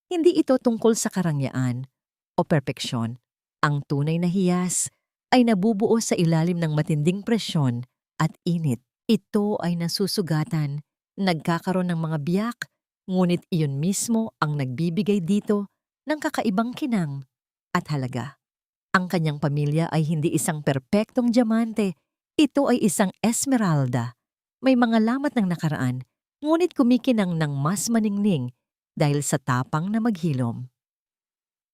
Hindi ito tungkol sa karangyaan o perpeksyon. Ang tunay na hiyas ay nabubuo sa ilalim ng matinding presyon at init. Ito ay nasusugatan, nagkakaroon ng mga biyak, ngunit iyon mismo ang nagbibigay dito ng kakaibang kinang at halaga. Ang kanyang pamilya ay hindi isang perpektong diamante, ito ay isang esmeralda. May mga lamat ng nakaraan, ngunit kumikinang ng mas maningning dahil sa tapang na maghilom.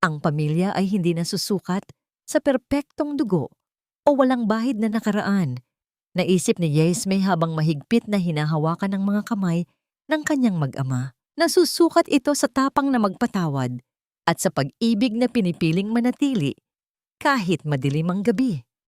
Ang pamilya ay hindi nasusukat sa perpektong dugo o walang bahid na nakaraan. Naisip ni Yesme habang mahigpit na hinahawakan ng mga kamay ng kanyang mag-ama. Nasusukat ito sa tapang na magpatawad at sa pag-ibig na pinipiling manatili kahit madilim ang gabi.